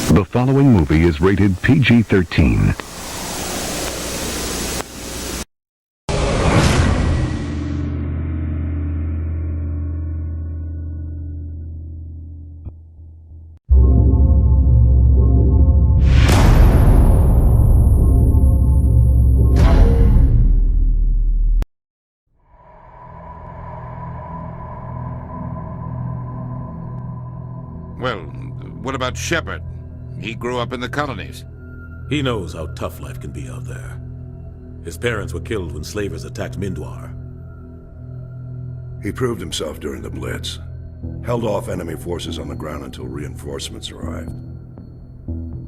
The following movie is rated PG-13. Well, what about Shepard? He grew up in the colonies. He knows how tough life can be out there. His parents were killed when slavers attacked Mindwar. He proved himself during the Blitz. Held off enemy forces on the ground until reinforcements arrived.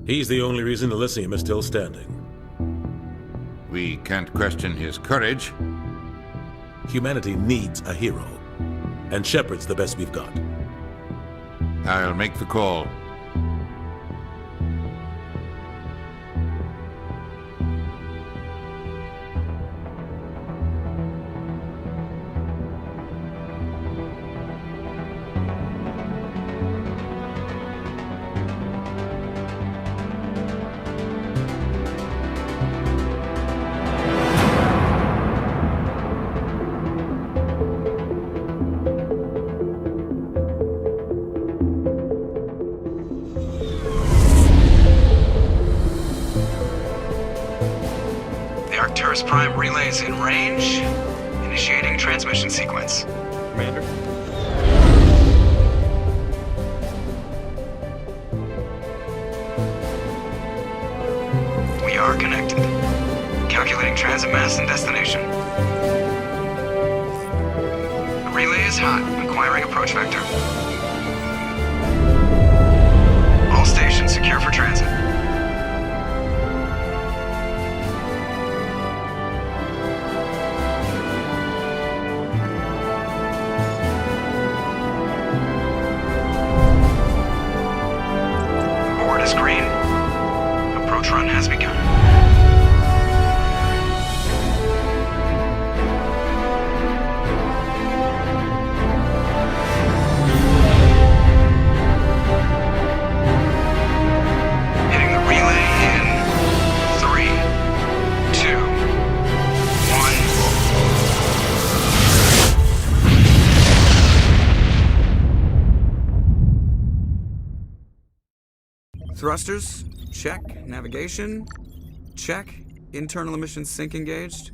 He's the only reason Elysium is still standing. We can't question his courage. Humanity needs a hero, and Shepard's the best we've got. I'll make the call. Arcturus Prime relays in range. Initiating transmission sequence. Commander? We are connected. Calculating transit mass and destination. The relay is hot. Acquiring approach vector. All stations secure for transit. Green. Approach run has begun. Hitting the relay in 3, 2, 1. Thrusters, check. Navigation, check. Internal emission sync engaged.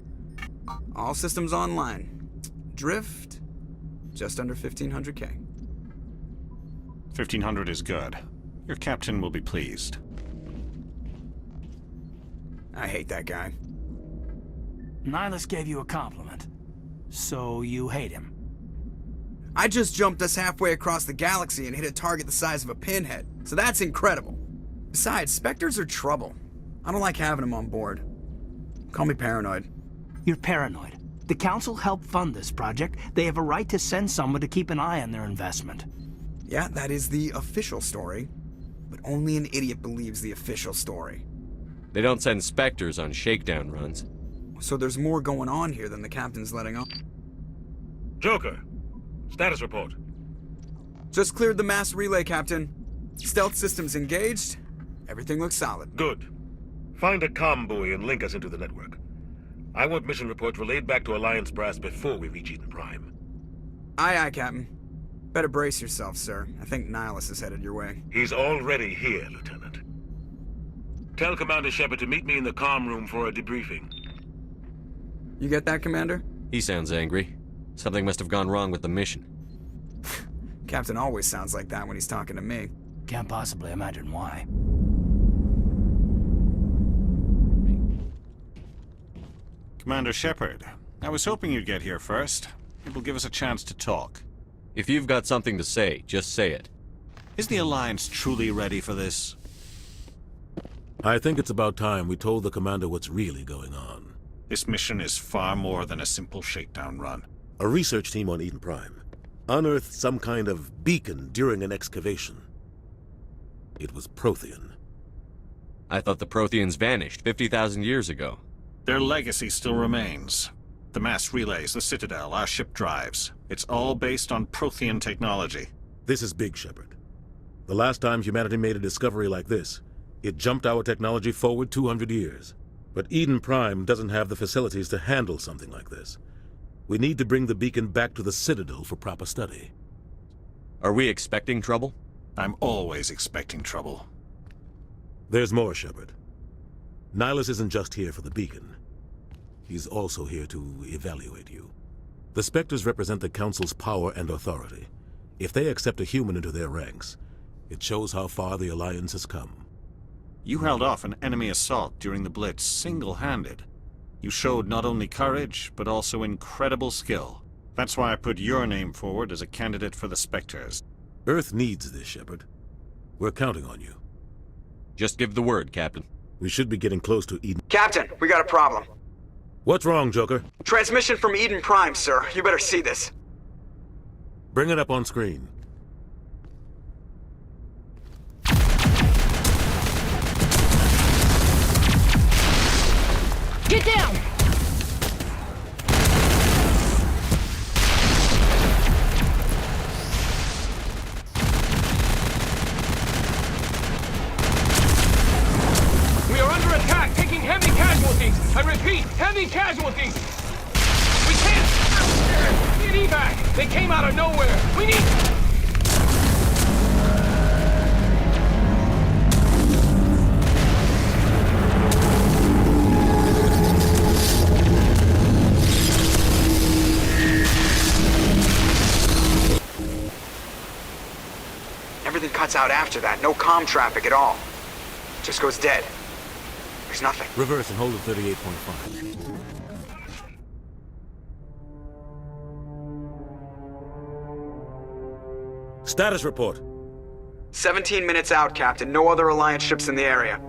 All systems online. Drift, just under 1500K. 1500 is good. Your captain will be pleased. I hate that guy. Nihilus gave you a compliment. So you hate him. I just jumped us halfway across the galaxy and hit a target the size of a pinhead, so that's incredible. Besides, Spectres are trouble. I don't like having them on board. Call me paranoid. You're paranoid. The Council helped fund this project. They have a right to send someone to keep an eye on their investment. Yeah, that is the official story. But only an idiot believes the official story. They don't send Spectres on shakedown runs. So there's more going on here than the captain's letting on. Joker, status report. Just cleared the mass relay, Captain. Stealth systems engaged. Everything looks solid. Good. Find a comm buoy and link us into the network. I want mission reports relayed back to Alliance Brass before we reach Eden Prime. Aye, aye, Captain. Better brace yourself, sir. I think Nihilus is headed your way. He's already here, Lieutenant. Tell Commander Shepard to meet me in the comm room for a debriefing. You get that, Commander? He sounds angry. Something must have gone wrong with the mission. Captain always sounds like that when he's talking to me. Can't possibly imagine why. Commander Shepard, I was hoping you'd get here first. It will give us a chance to talk. If you've got something to say, just say it. Is the Alliance truly ready for this? I think it's about time we told the Commander what's really going on. This mission is far more than a simple shakedown run. A research team on Eden Prime unearthed some kind of beacon during an excavation. It was Prothean. I thought the Protheans vanished 50,000 years ago. Their legacy still remains. The mass relays, the Citadel, our ship drives. It's all based on Prothean technology. This is big, Shepard. The last time humanity made a discovery like this, it jumped our technology forward 200 years. But Eden Prime doesn't have the facilities to handle something like this. We need to bring the beacon back to the Citadel for proper study. Are we expecting trouble? I'm always expecting trouble. There's more, Shepard. Nihilus isn't just here for the beacon. He's also here to evaluate you. The Spectres represent the Council's power and authority. If they accept a human into their ranks, it shows how far the Alliance has come. You held off an enemy assault during the Blitz single-handed. You showed not only courage, but also incredible skill. That's why I put your name forward as a candidate for the Spectres. Earth needs this, Shepard. We're counting on you. Just give the word, Captain. We should be getting close to Eden. Captain, we got a problem. What's wrong, Joker? Transmission from Eden Prime, sir. You better see this. Bring it up on screen. Get down! We are under attack, taking heavy casualties. I repeat, heavy casualties. We can't get evac. They came out of nowhere. We need... Everything cuts out after that. No comm traffic at all. Just goes dead. There's nothing. Reverse and hold at 38.5. Status report. 17 minutes out, Captain. No other Alliance ships in the area.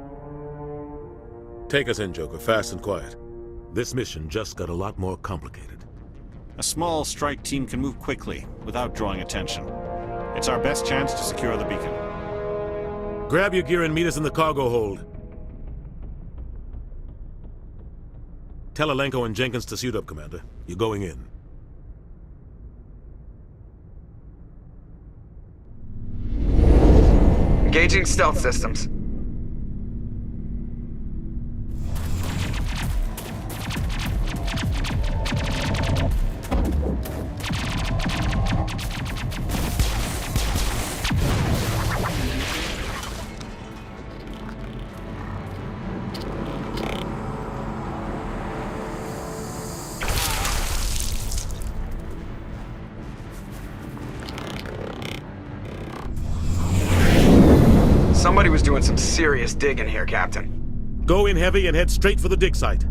Take us in, Joker, fast and quiet. This mission just got a lot more complicated. A small strike team can move quickly, without drawing attention. It's our best chance to secure the beacon. Grab your gear and meet us in the cargo hold. Tell Alenko and Jenkins to suit up, Commander. You're going in. Engaging stealth systems. Somebody was doing some serious digging here, Captain. Go in heavy and head straight for the dig site.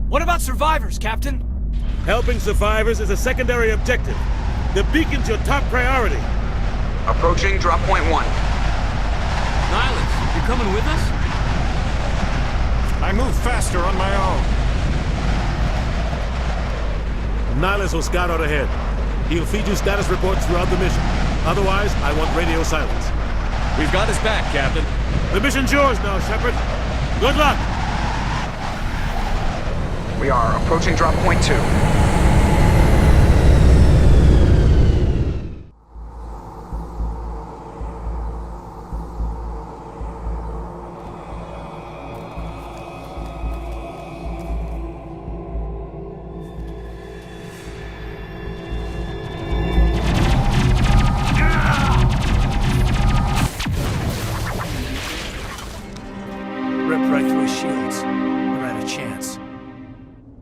What about survivors, Captain? Helping survivors is a secondary objective. The beacon's your top priority. Approaching drop point 1. Nihilus, you coming with us? I move faster on my own. Nihilus will scout out ahead. He'll feed you status reports throughout the mission. Otherwise, I want radio silence. We've got his back, Captain. The mission's yours now, Shepard. Good luck! We are approaching drop point 2.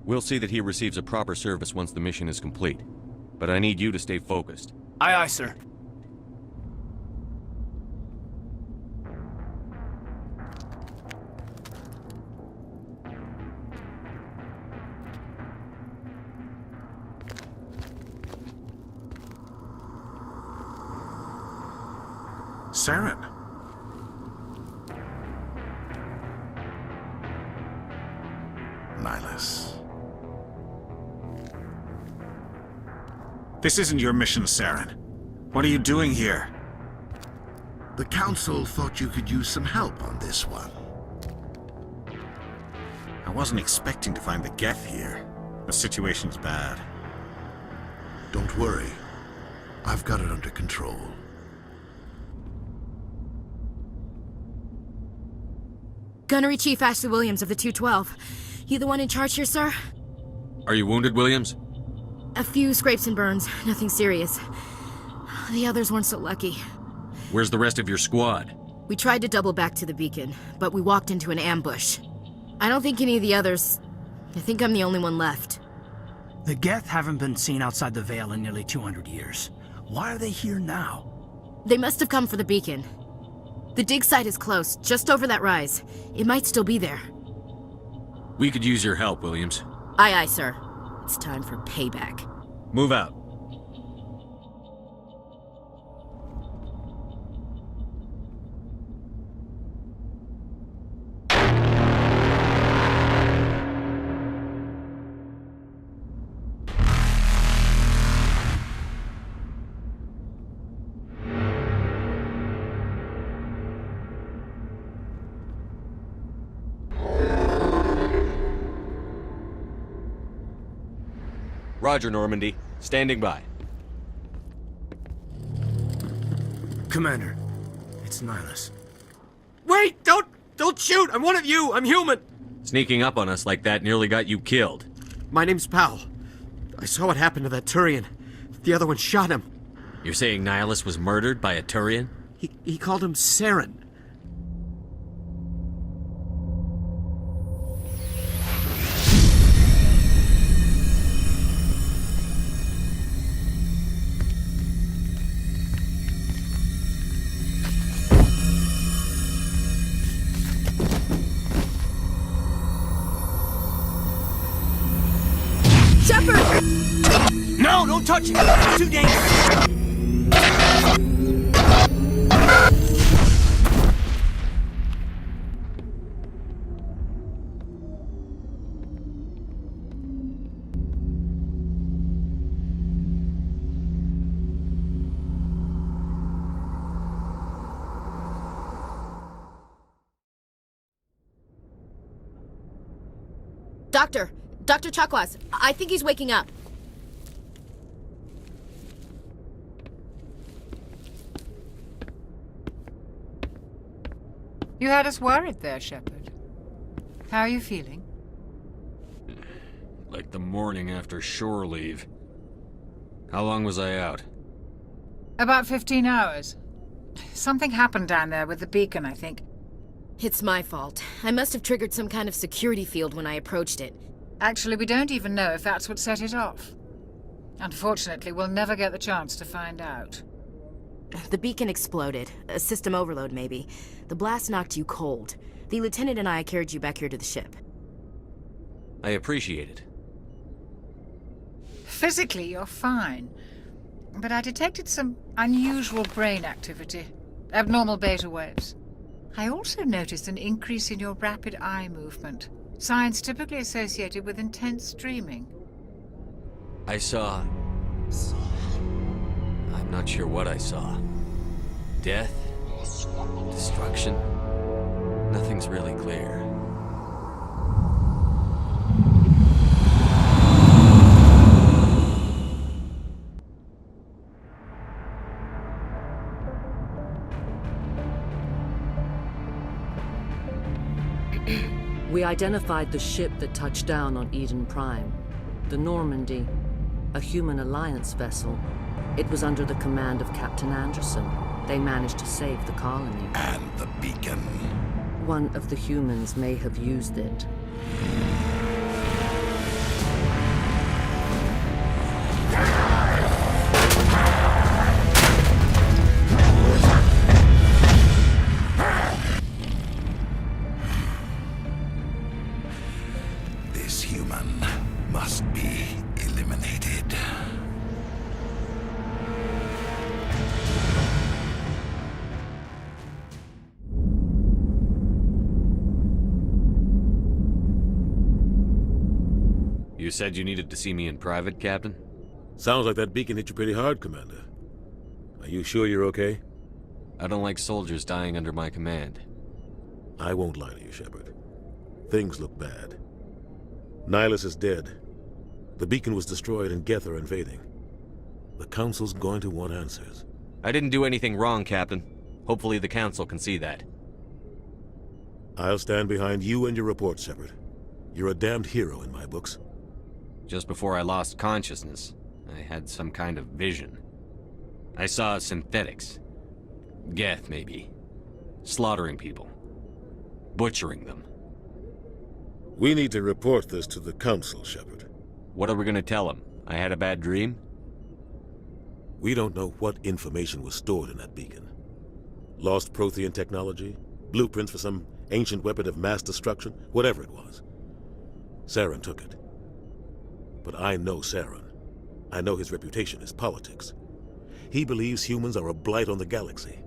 We'll see that he receives a proper service once the mission is complete. But I need you to stay focused. Aye, aye, sir. Saren. Nihilus. This isn't your mission, Saren. What are you doing here? The Council thought you could use some help on this one. I wasn't expecting to find the Geth here. The situation's bad. Don't worry. I've got it under control. Gunnery Chief Ashley Williams of the 212. You the one in charge here, sir? Are you wounded, Williams? A few scrapes and burns, nothing serious. The others weren't so lucky. Where's the rest of your squad? We tried to double back to the beacon, but we walked into an ambush. I don't think any of the others... I think I'm the only one left. The Geth haven't been seen outside the Veil in nearly 200 years. Why are they here now? They must have come for the beacon. The dig site is close, just over that rise. It might still be there. We could use your help, Williams. Aye, aye, sir. It's time for payback. Move out. Roger, Normandy. Standing by. Commander, it's Nihilus. Wait! Don't shoot! I'm one of you! I'm human! Sneaking up on us like that nearly got you killed. My name's Powell. I saw what happened to that Turian. The other one shot him. You're saying Nihilus was murdered by a Turian? He called him Saren. No, don't touch it! It's too dangerous! Dr. Chakwas, I think he's waking up. You had us worried there, Shepard. How are you feeling? Like the morning after shore leave. How long was I out? About 15 hours. Something happened down there with the beacon, I think. It's my fault. I must have triggered some kind of security field when I approached it. Actually, we don't even know if that's what set it off. Unfortunately, we'll never get the chance to find out. The beacon exploded. A system overload, maybe. The blast knocked you cold. The lieutenant and I carried you back here to the ship. I appreciate it. Physically, you're fine. But I detected some unusual brain activity. Abnormal beta waves. I also noticed an increase in your rapid eye movement. Signs typically associated with intense dreaming. I saw... I'm not sure what I saw. Death? Destruction? Nothing's really clear. We identified the ship that touched down on Eden Prime. The Normandy, a human alliance vessel. It was under the command of Captain Anderson. They managed to save the colony. And the beacon. One of the humans may have used it. This human must be eliminated. You said you needed to see me in private, Captain? Sounds like that beacon hit you pretty hard, Commander. Are you sure you're okay? I don't like soldiers dying under my command. I won't lie to you, Shepard. Things look bad. Nihilus is dead. The beacon was destroyed and Geth are invading. The Council's going to want answers. I didn't do anything wrong, Captain. Hopefully the Council can see that. I'll stand behind you and your report, Shepard. You're a damned hero in my books. Just before I lost consciousness, I had some kind of vision. I saw synthetics. Geth, maybe. Slaughtering people. Butchering them. We need to report this to the Council, Shepard. What are we gonna tell them? I had a bad dream? We don't know what information was stored in that beacon. Lost Prothean technology? Blueprints for some ancient weapon of mass destruction? Whatever it was. Saren took it. But I know Saren. I know his reputation is politics. He believes humans are a blight on the galaxy.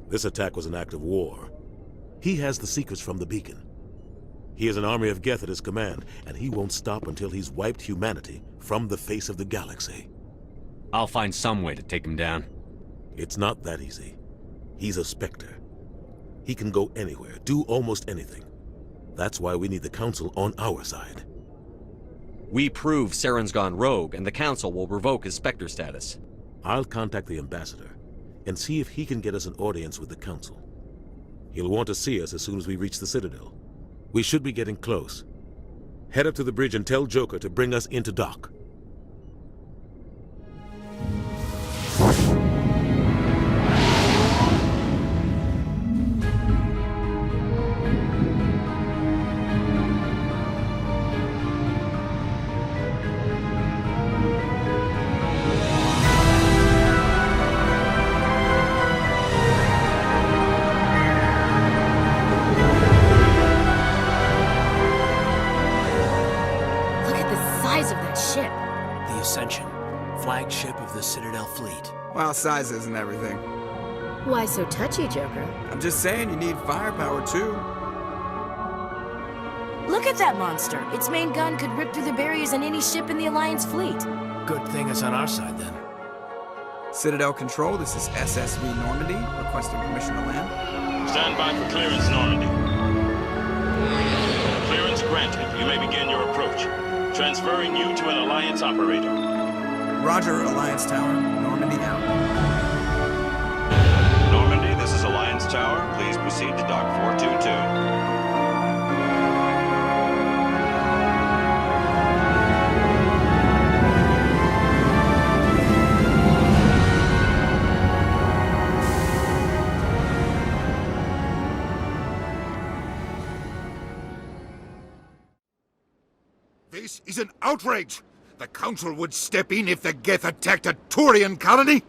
This attack was an act of war. He has the secrets from the beacon. He has an army of Geth at his command, and he won't stop until he's wiped humanity from the face of the galaxy. I'll find some way to take him down. It's not that easy. He's a Spectre. He can go anywhere, do almost anything. That's why we need the Council on our side. We prove Saren's gone rogue, and the Council will revoke his Spectre status. I'll contact the Ambassador, and see if he can get us an audience with the Council. He'll want to see us as soon as we reach the Citadel. We should be getting close. Head up to the bridge and tell Joker to bring us into dock. Flagship of the Citadel fleet. Well, size isn't everything. Why so touchy, Joker? I'm just saying you need firepower, too. Look at that monster. Its main gun could rip through the barriers in any ship in the Alliance fleet. Good thing it's on our side, then. Citadel Control, this is SSV Normandy, requesting permission to land. Stand by for clearance, Normandy. Clearance granted. You may begin your approach. Transferring you to an Alliance operator. Roger, Alliance Tower. Normandy out. Normandy, this is Alliance Tower. Please proceed to Dock 422. This is an outrage! The Council would step in if the Geth attacked a Turian colony?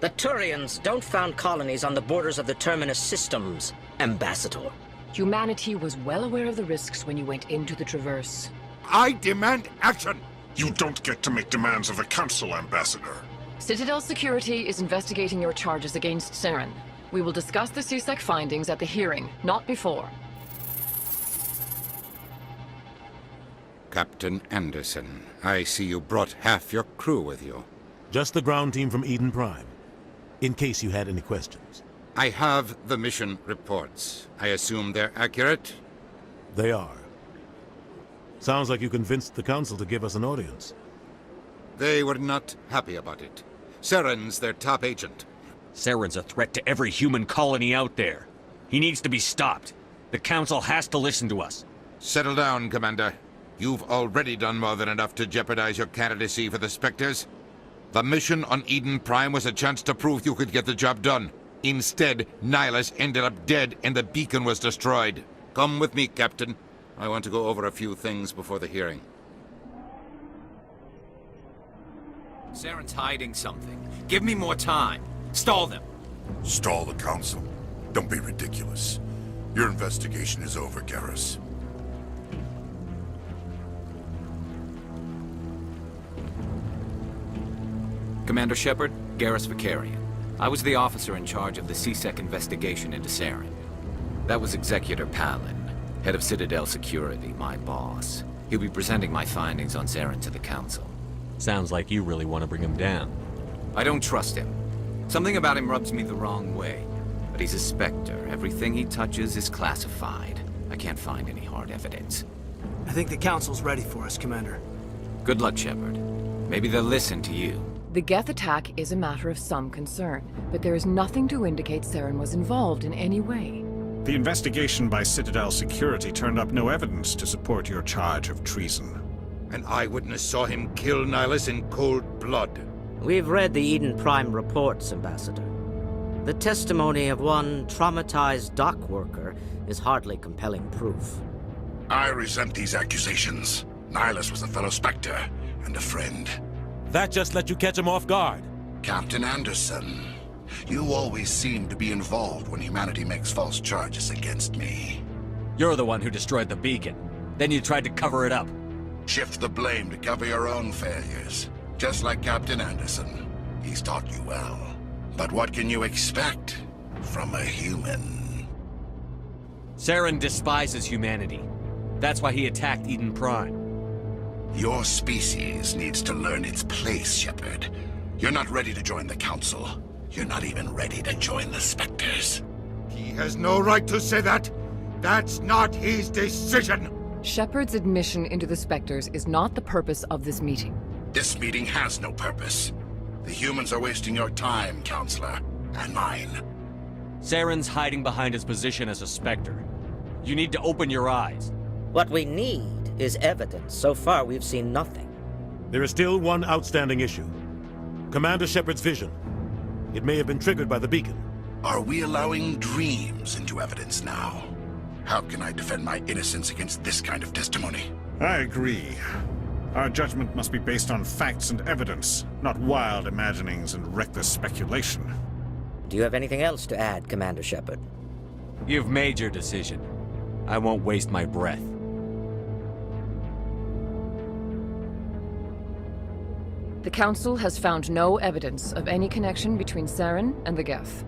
The Turians don't found colonies on the borders of the Terminus systems, Ambassador. Humanity was well aware of the risks when you went into the Traverse. I demand action! You don't get to make demands of the Council, Ambassador. Citadel Security is investigating your charges against Saren. We will discuss the CSEC findings at the hearing, not before. Captain Anderson, I see you brought half your crew with you. Just the ground team from Eden Prime, in case you had any questions. I have the mission reports. I assume they're accurate? They are. Sounds like you convinced the Council to give us an audience. They were not happy about it. Saren's their top agent. Saren's a threat to every human colony out there. He needs to be stopped. The Council has to listen to us. Settle down, Commander. You've already done more than enough to jeopardize your candidacy for the Spectres. The mission on Eden Prime was a chance to prove you could get the job done. Instead, Nihilus ended up dead and the beacon was destroyed. Come with me, Captain. I want to go over a few things before the hearing. Saren's hiding something. Give me more time. Stall them. Stall the Council? Don't be ridiculous. Your investigation is over, Garrus. Commander Shepard, Garrus Vakarian. I was the officer in charge of the CSEC investigation into Saren. That was Executor Palin, head of Citadel Security, my boss. He'll be presenting my findings on Saren to the Council. Sounds like you really want to bring him down. I don't trust him. Something about him rubs me the wrong way. But he's a Spectre. Everything he touches is classified. I can't find any hard evidence. I think the Council's ready for us, Commander. Good luck, Shepard. Maybe they'll listen to you. The Geth attack is a matter of some concern, but there is nothing to indicate Saren was involved in any way. The investigation by Citadel Security turned up no evidence to support your charge of treason. An eyewitness saw him kill Nihilus in cold blood. We've read the Eden Prime reports, Ambassador. The testimony of one traumatized dock worker is hardly compelling proof. I resent these accusations. Nihilus was a fellow Spectre and a friend. That just let you catch him off guard. Captain Anderson, you always seem to be involved when humanity makes false charges against me. You're the one who destroyed the beacon. Then you tried to cover it up. Shift the blame to cover your own failures. Just like Captain Anderson. He's taught you well. But what can you expect from a human? Saren despises humanity. That's why he attacked Eden Prime. Your species needs to learn its place, Shepard. You're not ready to join the Council. You're not even ready to join the Spectres. He has no right to say that. That's not his decision. Shepard's admission into the Spectres is not the purpose of this meeting. This meeting has no purpose. The humans are wasting your time, Counselor, and mine. Saren's hiding behind his position as a Spectre. You need to open your eyes. What we need is evidence. So far, we've seen nothing. There is still one outstanding issue. Commander Shepard's vision. It may have been triggered by the beacon. Are we allowing dreams into evidence now? How can I defend my innocence against this kind of testimony? I agree. Our judgment must be based on facts and evidence, not wild imaginings and reckless speculation. Do you have anything else to add, Commander Shepard? You've made your decision. I won't waste my breath. The Council has found no evidence of any connection between Saren and the Geth.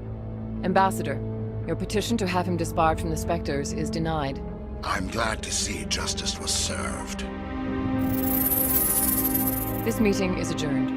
Ambassador, your petition to have him disbarred from the Spectres is denied. I'm glad to see justice was served. This meeting is adjourned.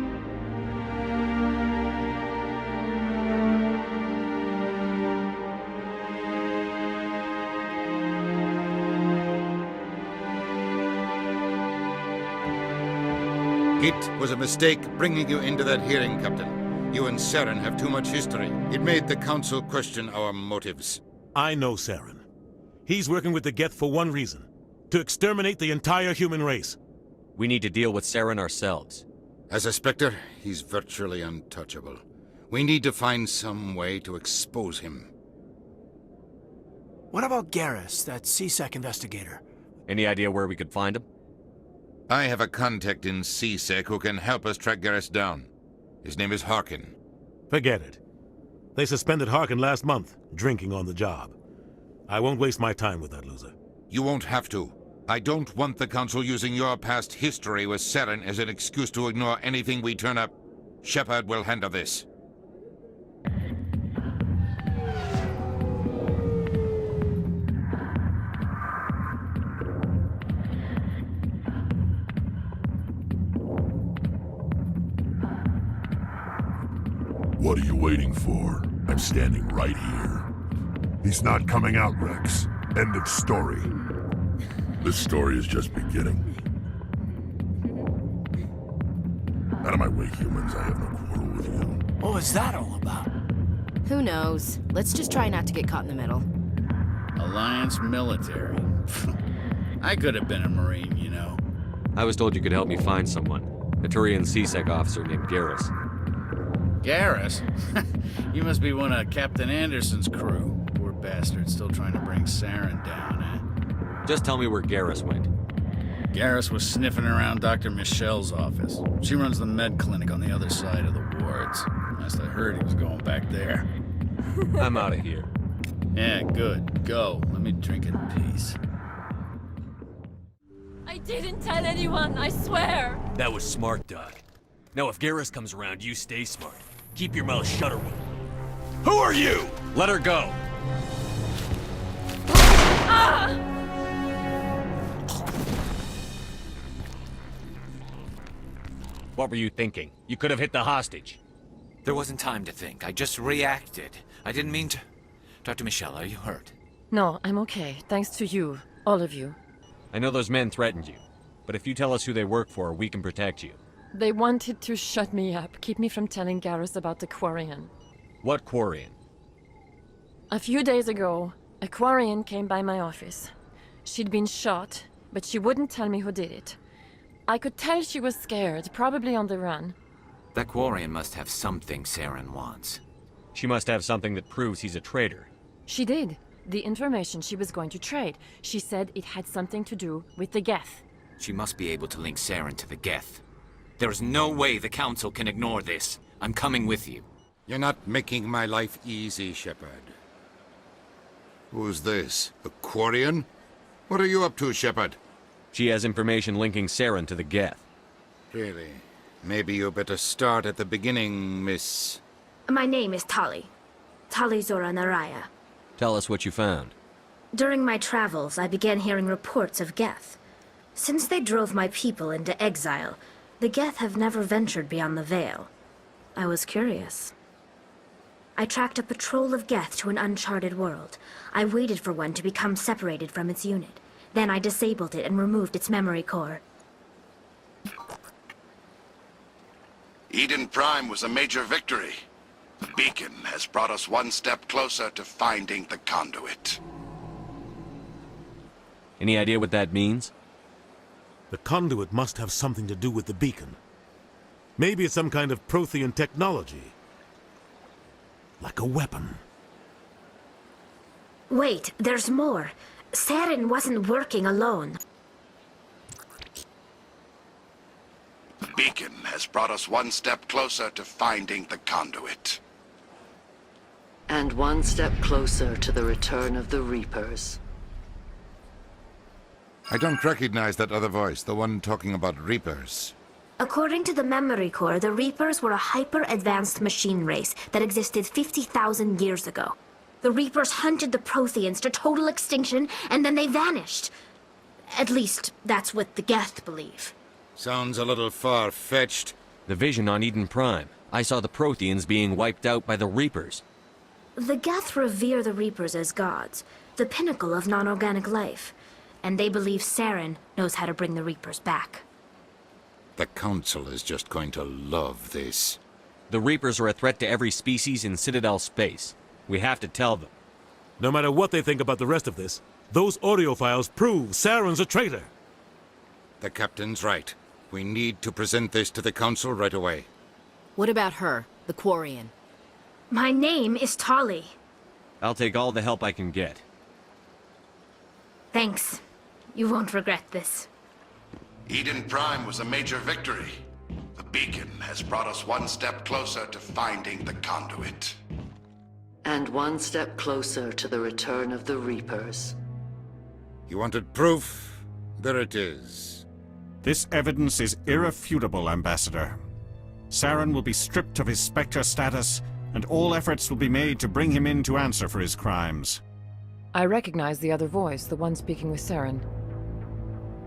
It was a mistake bringing you into that hearing, Captain. You and Saren have too much history. It made the Council question our motives. I know Saren. He's working with the Geth for one reason. To exterminate the entire human race. We need to deal with Saren ourselves. As a Spectre, he's virtually untouchable. We need to find some way to expose him. What about Garrus, that C-Sec investigator? Any idea where we could find him? I have a contact in C-Sec who can help us track Garrus down. His name is Harkin. Forget it. They suspended Harkin last month, drinking on the job. I won't waste my time with that loser. You won't have to. I don't want the Council using your past history with Saren as an excuse to ignore anything we turn up. Shepard will handle this. What are you waiting for? I'm standing right here. He's not coming out, Rex. End of story. This story is just beginning. Out of my way, humans. I have no quarrel with you. What was that all about? Who knows? Let's just try not to get caught in the middle. Alliance military. I could have been a Marine, you know. I was told you could help me find someone. A Turian C-Sec officer named Garrus. Garrus? You must be one of Captain Anderson's crew. Poor bastard, still trying to bring Saren down, eh? Just tell me where Garrus went. Garrus was sniffing around Dr. Michelle's office. She runs the med clinic on the other side of the wards. Last I heard, he was going back there. I'm out of here. Yeah, good. Go. Let me drink in peace. I didn't tell anyone, I swear! That was smart, Doc. Now if Garrus comes around, you stay smart. Keep your mouth shut or we'll... Who are you? Let her go. Ah! What were you thinking? You could have hit the hostage. There wasn't time to think. I just reacted. I didn't mean to... Dr. Michelle, are you hurt? No, I'm okay. Thanks to you. All of you. I know those men threatened you. But if you tell us who they work for, we can protect you. They wanted to shut me up, keep me from telling Garrus about the Quarian. What Quarian? A few days ago, A Quarian came by my office. She'd been shot, but she wouldn't tell me who did it. I could tell she was scared, probably on the run. That Quarian must have something Saren wants. She must have something that proves he's a traitor. She did. The information she was going to trade. She said it had something to do with the Geth. She must be able to link Saren to the Geth. There is no way the Council can ignore this. I'm coming with you. You're not making my life easy, Shepard. Who's this? A Quarian? What are you up to, Shepard? She has information linking Saren to the Geth. Really? Maybe you better start at the beginning, Miss... My name is Tali. Tali Zora Naraya. Tell us what you found. During my travels, I began hearing reports of Geth. Since they drove my people into exile, the Geth have never ventured beyond the Veil. I was curious. I tracked a patrol of Geth to an uncharted world. I waited for one to become separated from its unit. Then I disabled it and removed its memory core. Eden Prime was a major victory. The beacon has brought us one step closer to finding the conduit. Any idea what that means? The conduit must have something to do with the beacon. Maybe it's some kind of Prothean technology. Like a weapon. Wait, there's more. Saren wasn't working alone. The beacon has brought us one step closer to finding the conduit. And one step closer to the return of the Reapers. I don't recognize that other voice, the one talking about Reapers. According to the memory core, the Reapers were a hyper-advanced machine race that existed 50,000 years ago. The Reapers hunted the Protheans to total extinction, and then they vanished. At least, that's what the Geth believe. Sounds a little far-fetched. The vision on Eden Prime. I saw the Protheans being wiped out by the Reapers. The Geth revere the Reapers as gods, the pinnacle of non-organic life. And they believe Saren knows how to bring the Reapers back. The Council is just going to love this. The Reapers are a threat to every species in Citadel space. We have to tell them. No matter what they think about the rest of this, those audio files prove Saren's a traitor. The Captain's right. We need to present this to the Council right away. What about her, the Quarian? My name is Tali. I'll take all the help I can get. Thanks. You won't regret this. Eden Prime was a major victory. The beacon has brought us one step closer to finding the conduit. And one step closer to the return of the Reapers. You wanted proof? There it is. This evidence is irrefutable, Ambassador. Saren will be stripped of his Spectre status, and all efforts will be made to bring him in to answer for his crimes. I recognize the other voice, the one speaking with Saren.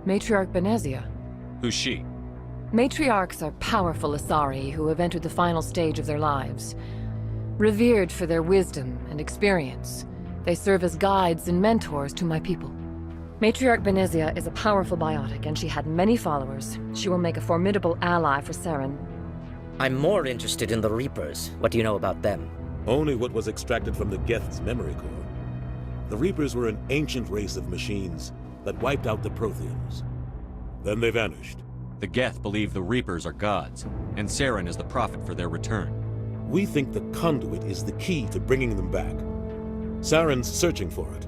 Matriarch Benezia. Who's she? Matriarchs are powerful Asari who have entered the final stage of their lives. Revered for their wisdom and experience, they serve as guides and mentors to my people. Matriarch Benezia is a powerful biotic, and she had many followers. She will make a formidable ally for Saren. I'm more interested in the Reapers. What do you know about them? Only what was extracted from the Geth's memory core. The Reapers were an ancient race of machines that wiped out the Protheans. Then they vanished. The Geth believe the Reapers are gods, and Saren is the prophet for their return. We think the conduit is the key to bringing them back. Saren's searching for it.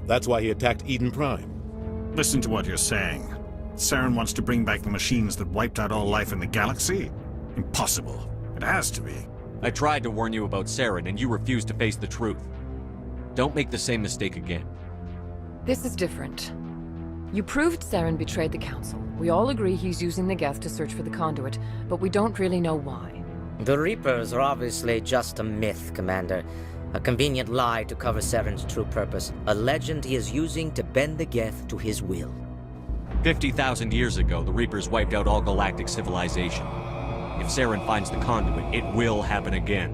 That's why he attacked Eden Prime. Listen to what you're saying. Saren wants to bring back the machines that wiped out all life in the galaxy? Impossible. It has to be. I tried to warn you about Saren, and you refused to face the truth. Don't make the same mistake again. This is different. You proved Saren betrayed the Council. We all agree he's using the Geth to search for the conduit, but we don't really know why. The Reapers are obviously just a myth, Commander. A convenient lie to cover Saren's true purpose. A legend he is using to bend the Geth to his will. 50,000 years ago, the Reapers wiped out all galactic civilization. If Saren finds the conduit, it will happen again.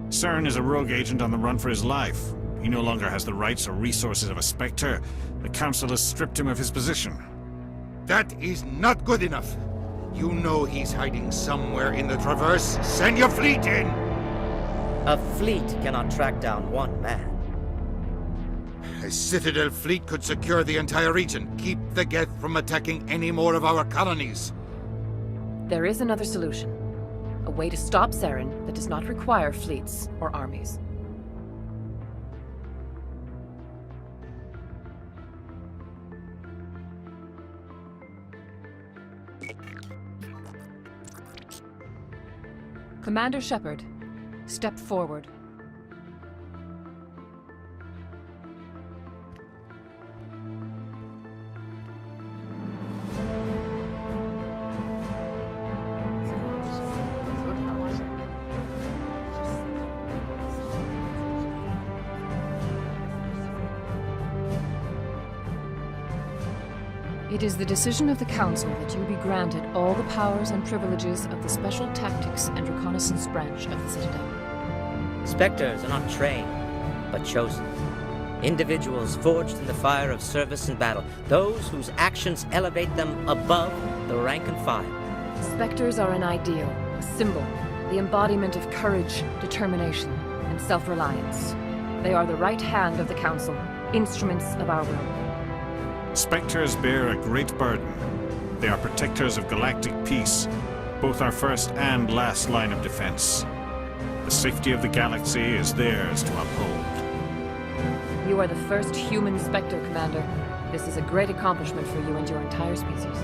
Saren is a rogue agent on the run for his life. He no longer has the rights or resources of a Spectre. The Council has stripped him of his position. That is not good enough. You know he's hiding somewhere in the Traverse. Send your fleet in! A fleet cannot track down one man. A Citadel fleet could secure the entire region, keep the Geth from attacking any more of our colonies. There is another solution. A way to stop Saren that does not require fleets or armies. Commander Shepard, step forward. It is the decision of the Council that you be granted all the powers and privileges of the Special Tactics and Reconnaissance branch of the Citadel. Spectres are not trained, but chosen. Individuals forged in the fire of service and battle, those whose actions elevate them above the rank and file. Spectres are an ideal, a symbol, the embodiment of courage, determination, and self-reliance. They are the right hand of the Council, instruments of our will. Spectres bear a great burden. They are protectors of galactic peace, both our first and last line of defense. The safety of the galaxy is theirs to uphold. You are the first human Spectre, Commander. This is a great accomplishment for you and your entire species.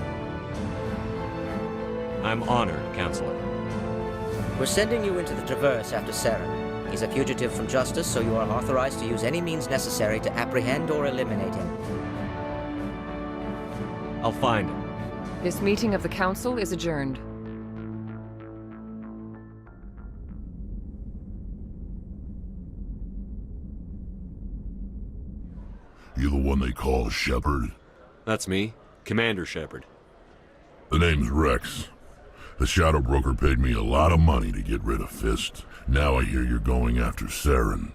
I'm honored, Counselor. We're sending you into the Traverse after Saren. He's a fugitive from justice, so you are authorized to use any means necessary to apprehend or eliminate him. I'll find him. This meeting of the Council is adjourned. You the one they call Shepard? That's me, Commander Shepard. The name's Rex. The Shadow Broker paid me a lot of money to get rid of Fist. Now I hear you're going after Saren.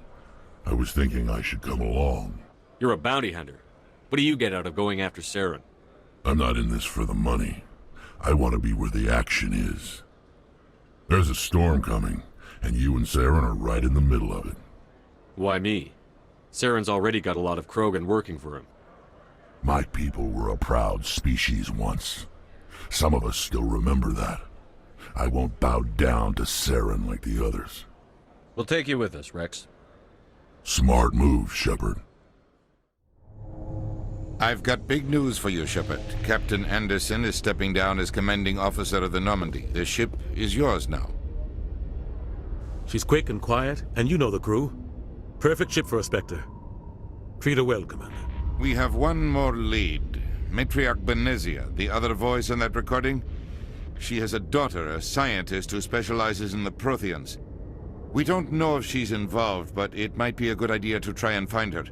I was thinking I should come along. You're a bounty hunter. What do you get out of going after Saren? I'm not in this for the money. I want to be where the action is. There's a storm coming, and you and Saren are right in the middle of it. Why me? Saren's already got a lot of Krogan working for him. My people were a proud species once. Some of us still remember that. I won't bow down to Saren like the others. We'll take you with us, Rex. Smart move, Shepard. I've got big news for you, Shepard. Captain Anderson is stepping down as commanding officer of the Normandy. The ship is yours now. She's quick and quiet, and you know the crew. Perfect ship for a Spectre. Treat her well, Commander. We have one more lead. Matriarch Benezia, the other voice in that recording. She has a daughter, a scientist who specializes in the Protheans. We don't know if she's involved, but it might be a good idea to try and find her.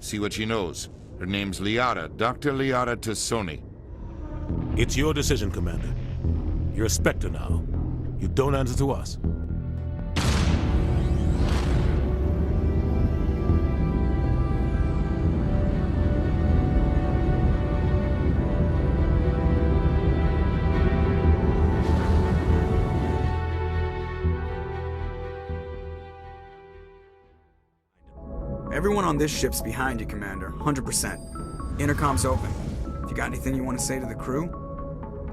See what she knows. Her name's Liara, Dr. Liara Tassoni. It's your decision, Commander. You're a Spectre now. You don't answer to us. Everyone on this ship's behind you, Commander. 100%. Intercom's open. If you got anything you want to say to the crew,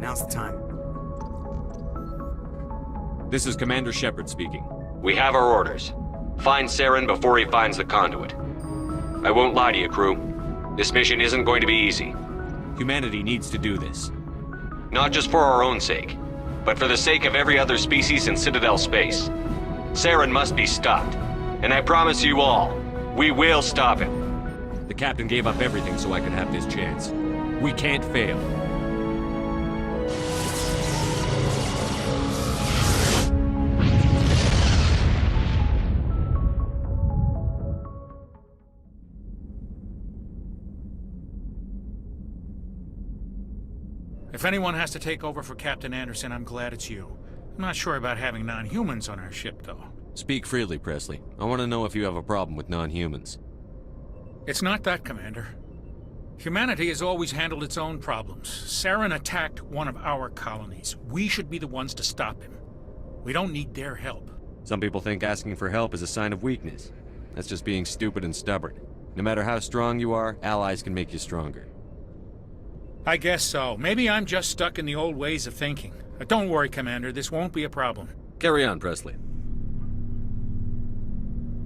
now's the time. This is Commander Shepard speaking. We have our orders. Find Saren before he finds the conduit. I won't lie to you, crew. This mission isn't going to be easy. Humanity needs to do this. Not just for our own sake, but for the sake of every other species in Citadel space. Saren must be stopped. And I promise you all, we will stop him. The captain gave up everything so I could have this chance. We can't fail. If anyone has to take over for Captain Anderson, I'm glad it's you. I'm not sure about having non-humans on our ship, though. Speak freely, Presley. I want to know if you have a problem with non-humans. It's not that, Commander. Humanity has always handled its own problems. Saren attacked one of our colonies. We should be the ones to stop him. We don't need their help. Some people think asking for help is a sign of weakness. That's just being stupid and stubborn. No matter how strong you are, allies can make you stronger. I guess so. Maybe I'm just stuck in the old ways of thinking. Don't worry, Commander. This won't be a problem. Carry on, Presley.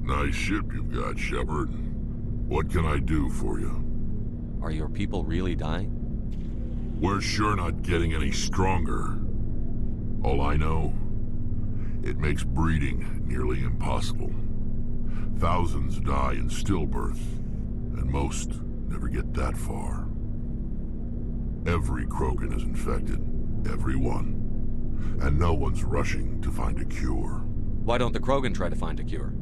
Nice ship you've got, Shepard. What can I do for you? Are your people really dying? We're sure not getting any stronger. All I know, it makes breeding nearly impossible. Thousands die in stillbirth, and most never get that far. Every Krogan is infected, every one. And no one's rushing to find a cure. Why don't the Krogan try to find a cure?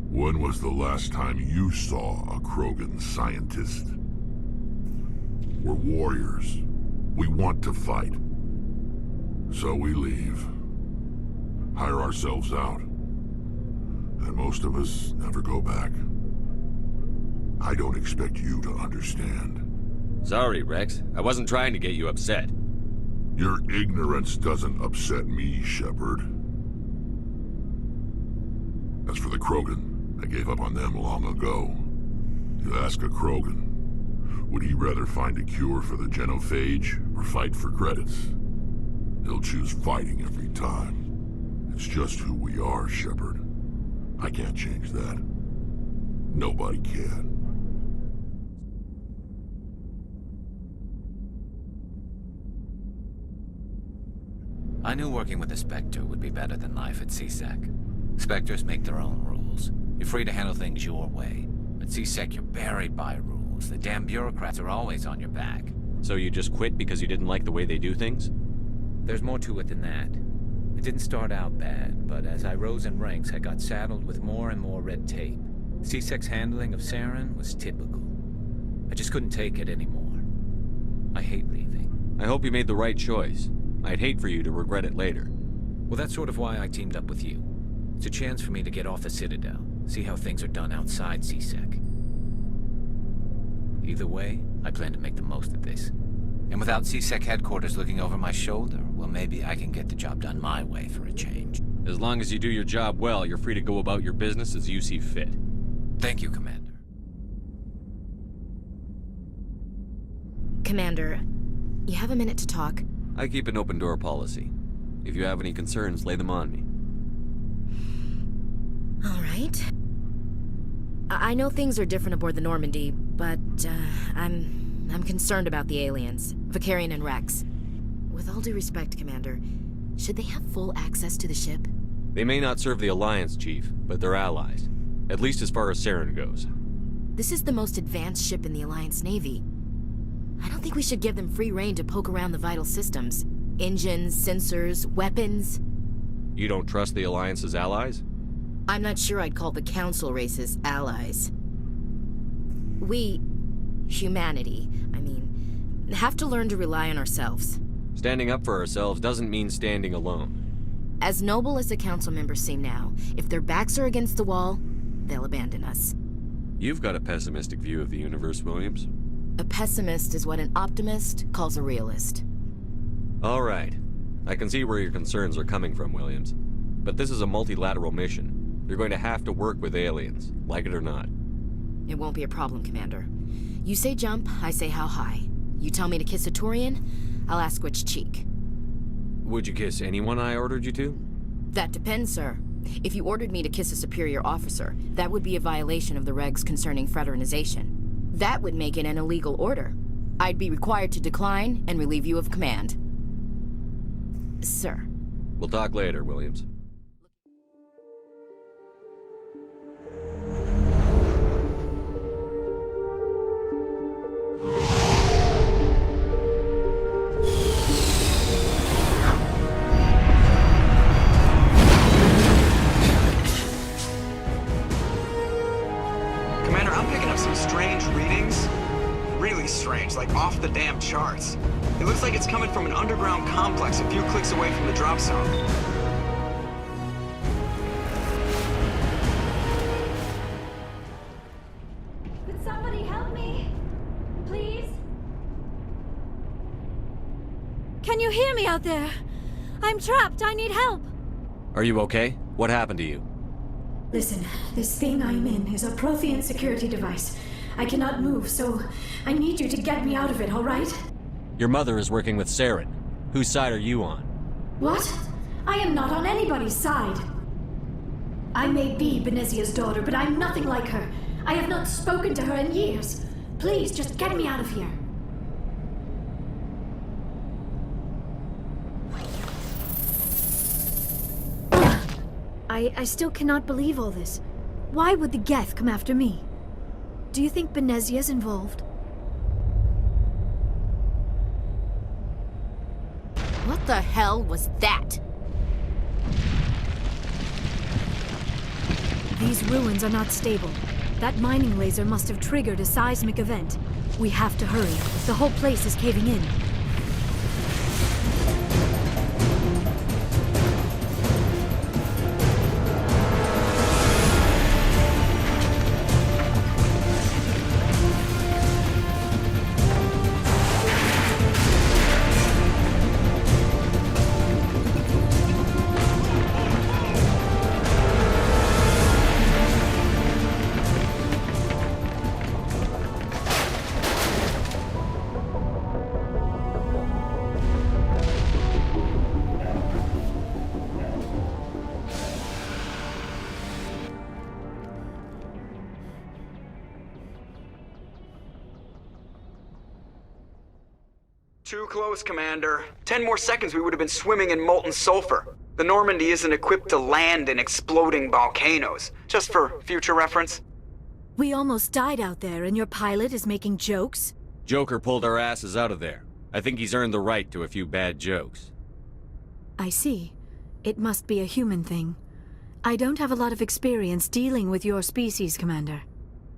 When was the last time you saw a Krogan scientist? We're warriors. We want to fight. So we leave. Hire ourselves out. And most of us never go back. I don't expect you to understand. Sorry, Rex. I wasn't trying to get you upset. Your ignorance doesn't upset me, Shepard. As for the Krogan, I gave up on them long ago. You ask a Krogan, would he rather find a cure for the genophage or fight for credits? He'll choose fighting every time. It's just who we are, Shepard. I can't change that. Nobody can. I knew working with a Spectre would be better than life at CSEC. Spectres make their own rules. You're free to handle things your way. At CSEC, you're buried by rules. The damn bureaucrats are always on your back. So you just quit because you didn't like the way they do things? There's more to it than that. It didn't start out bad, but as I rose in ranks, I got saddled with more and more red tape. CSEC's handling of Saren was typical. I just couldn't take it anymore. I hate leaving. I hope you made the right choice. I'd hate for you to regret it later. Well, that's sort of why I teamed up with you. It's a chance for me to get off the Citadel, see how things are done outside CSEC. Either way, I plan to make the most of this. And without CSEC headquarters looking over my shoulder, well, maybe I can get the job done my way for a change. As long as you do your job well, you're free to go about your business as you see fit. Thank you, Commander. Commander, you have a minute to talk? I keep an open-door policy. If you have any concerns, lay them on me. All right. I know things are different aboard the Normandy, but I'm concerned about the aliens, Vakarian and Rex. With all due respect, Commander, should they have full access to the ship? They may not serve the Alliance, Chief, but they're allies. At least as far as Saren goes. This is the most advanced ship in the Alliance Navy. I don't think we should give them free rein to poke around the vital systems. Engines, sensors, weapons. You don't trust the Alliance's allies? I'm not sure I'd call the Council races allies. We, humanity, have to learn to rely on ourselves. Standing up for ourselves doesn't mean standing alone. As noble as the Council members seem now, if their backs are against the wall, they'll abandon us. You've got a pessimistic view of the universe, Williams. A pessimist is what an optimist calls a realist. All right. I can see where your concerns are coming from, Williams. But this is a multilateral mission. You're going to have to work with aliens, like it or not. It won't be a problem, Commander. You say jump, I say how high. You tell me to kiss a Turian, I'll ask which cheek. Would you kiss anyone I ordered you to? That depends, sir. If you ordered me to kiss a superior officer, that would be a violation of the regs concerning fraternization. That would make it an illegal order. I'd be required to decline and relieve you of command. Sir. We'll talk later, Williams. Commander, I'm picking up some strange readings. Really strange, like off the damn charts. It looks like it's coming from an underground complex a few clicks away from the drop zone. Could somebody help me? Please? Can you hear me out there? I'm trapped. I need help. Are you okay? What happened to you? Listen, this thing I'm in is a Prothean security device. I cannot move, so I need you to get me out of it, all right? Your mother is working with Saren. Whose side are you on? What? I am not on anybody's side. I may be Benezia's daughter, but I'm nothing like her. I have not spoken to her in years. Please, just get me out of here. I still cannot believe all this. Why would the Geth come after me? Do you think Benezia's involved? What the hell was that? These ruins are not stable. That mining laser must have triggered a seismic event. We have to hurry. The whole place is caving in. Too close, Commander. 10 more seconds we would have been swimming in molten sulfur. The Normandy isn't equipped to land in exploding volcanoes. Just for future reference. We almost died out there, and your pilot is making jokes? Joker pulled our asses out of there. I think he's earned the right to a few bad jokes. I see. It must be a human thing. I don't have a lot of experience dealing with your species, Commander.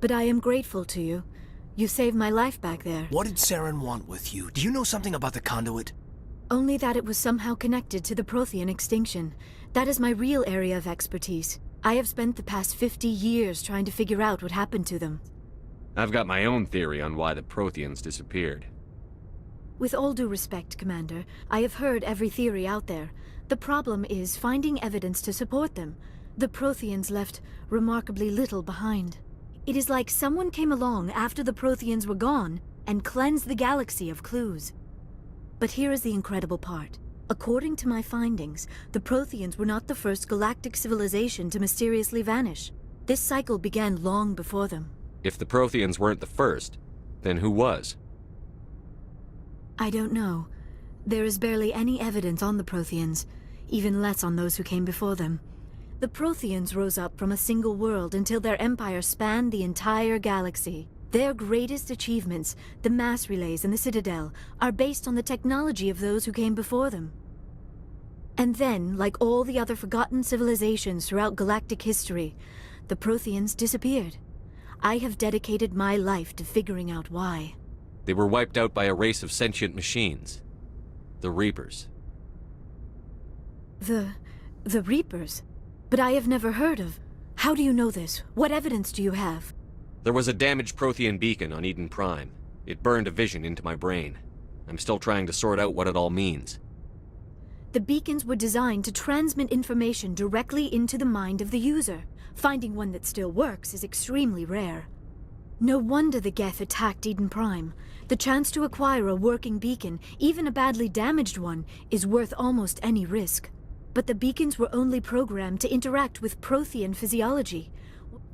But I am grateful to you. You saved my life back there. What did Saren want with you? Do you know something about the conduit? Only that it was somehow connected to the Prothean extinction. That is my real area of expertise. I have spent the past 50 years trying to figure out what happened to them. I've got my own theory on why the Protheans disappeared. With all due respect, Commander, I have heard every theory out there. The problem is finding evidence to support them. The Protheans left remarkably little behind. It is like someone came along after the Protheans were gone and cleansed the galaxy of clues. But here is the incredible part. According to my findings, the Protheans were not the first galactic civilization to mysteriously vanish. This cycle began long before them. If the Protheans weren't the first, then who was? I don't know. There is barely any evidence on the Protheans, even less on those who came before them. The Protheans rose up from a single world until their empire spanned the entire galaxy. Their greatest achievements, the mass relays and the Citadel, are based on the technology of those who came before them. And then, like all the other forgotten civilizations throughout galactic history, the Protheans disappeared. I have dedicated my life to figuring out why. They were wiped out by a race of sentient machines. The Reapers. The Reapers? But I have never heard of. How do you know this? What evidence do you have? There was a damaged Prothean beacon on Eden Prime. It burned a vision into my brain. I'm still trying to sort out what it all means. The beacons were designed to transmit information directly into the mind of the user. Finding one that still works is extremely rare. No wonder the Geth attacked Eden Prime. The chance to acquire a working beacon, even a badly damaged one, is worth almost any risk. But the beacons were only programmed to interact with Prothean physiology.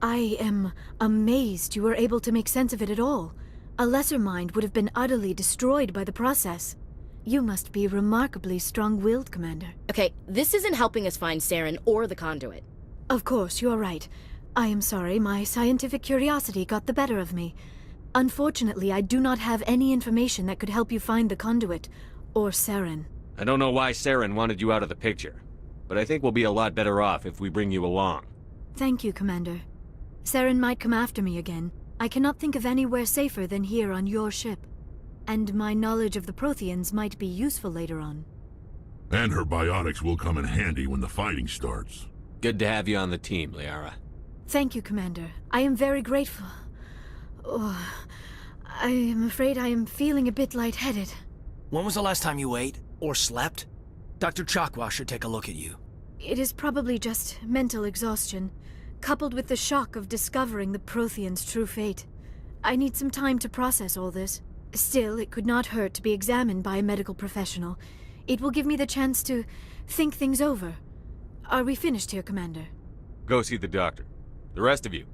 I am amazed you were able to make sense of it at all. A lesser mind would have been utterly destroyed by the process. You must be remarkably strong-willed, Commander. Okay, this isn't helping us find Saren or the conduit. Of course, you're right. I am sorry, my scientific curiosity got the better of me. Unfortunately, I do not have any information that could help you find the conduit, or Saren. I don't know why Saren wanted you out of the picture, but I think we'll be a lot better off if we bring you along. Thank you, Commander. Saren might come after me again. I cannot think of anywhere safer than here on your ship. And my knowledge of the Protheans might be useful later on. And her biotics will come in handy when the fighting starts. Good to have you on the team, Liara. Thank you, Commander. I am very grateful. Oh, I am afraid I am feeling a bit lightheaded. When was the last time you ate? Or slept? Dr. Chakwa should take a look at you. It is probably just mental exhaustion, coupled with the shock of discovering the Protheans' true fate. I need some time to process all this. Still, it could not hurt to be examined by a medical professional. It will give me the chance to think things over. Are we finished here, Commander? Go see the doctor. The rest of you,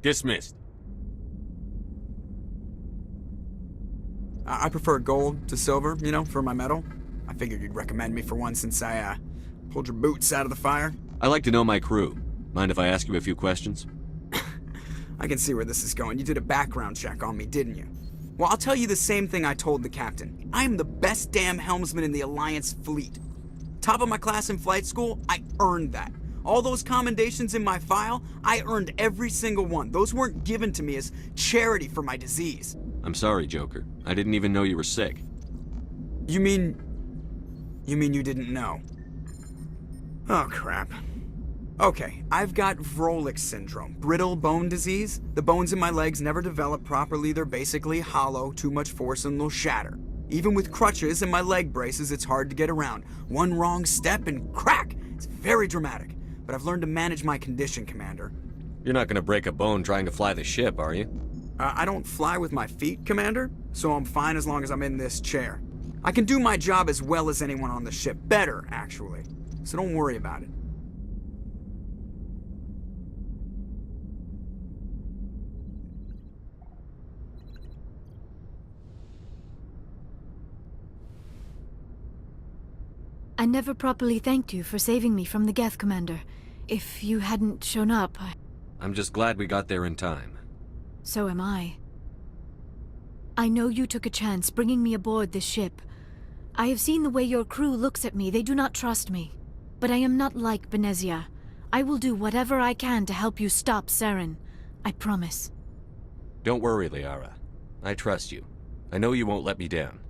dismissed. I prefer gold to silver, you know, for my medal. I figured you'd recommend me for one since I, pulled your boots out of the fire. I like to know my crew. Mind if I ask you a few questions? I can see where this is going. You did a background check on me, didn't you? Well, I'll tell you the same thing I told the captain. I am the best damn helmsman in the Alliance fleet. Top of my class in flight school, I earned that. All those commendations in my file, I earned every single one. Those weren't given to me as charity for my disease. I'm sorry, Joker. I didn't even know you were sick. You mean you didn't know? Oh, crap. Okay, I've got Vrolik syndrome, brittle bone disease. The bones in my legs never develop properly. They're basically hollow, too much force and they'll shatter. Even with crutches and my leg braces, it's hard to get around. One wrong step and crack! It's very dramatic. But I've learned to manage my condition, Commander. You're not gonna break a bone trying to fly the ship, are you? I don't fly with my feet, Commander, so I'm fine as long as I'm in this chair. I can do my job as well as anyone on the ship. Better, actually. So don't worry about it. I never properly thanked you for saving me from the Geth, Commander. If you hadn't shown up, I'm just glad we got there in time. So am I. I know you took a chance bringing me aboard this ship. I have seen the way your crew looks at me. They do not trust me. But I am not like Benezia. I will do whatever I can to help you stop Saren. I promise. Don't worry, Liara. I trust you. I know you won't let me down.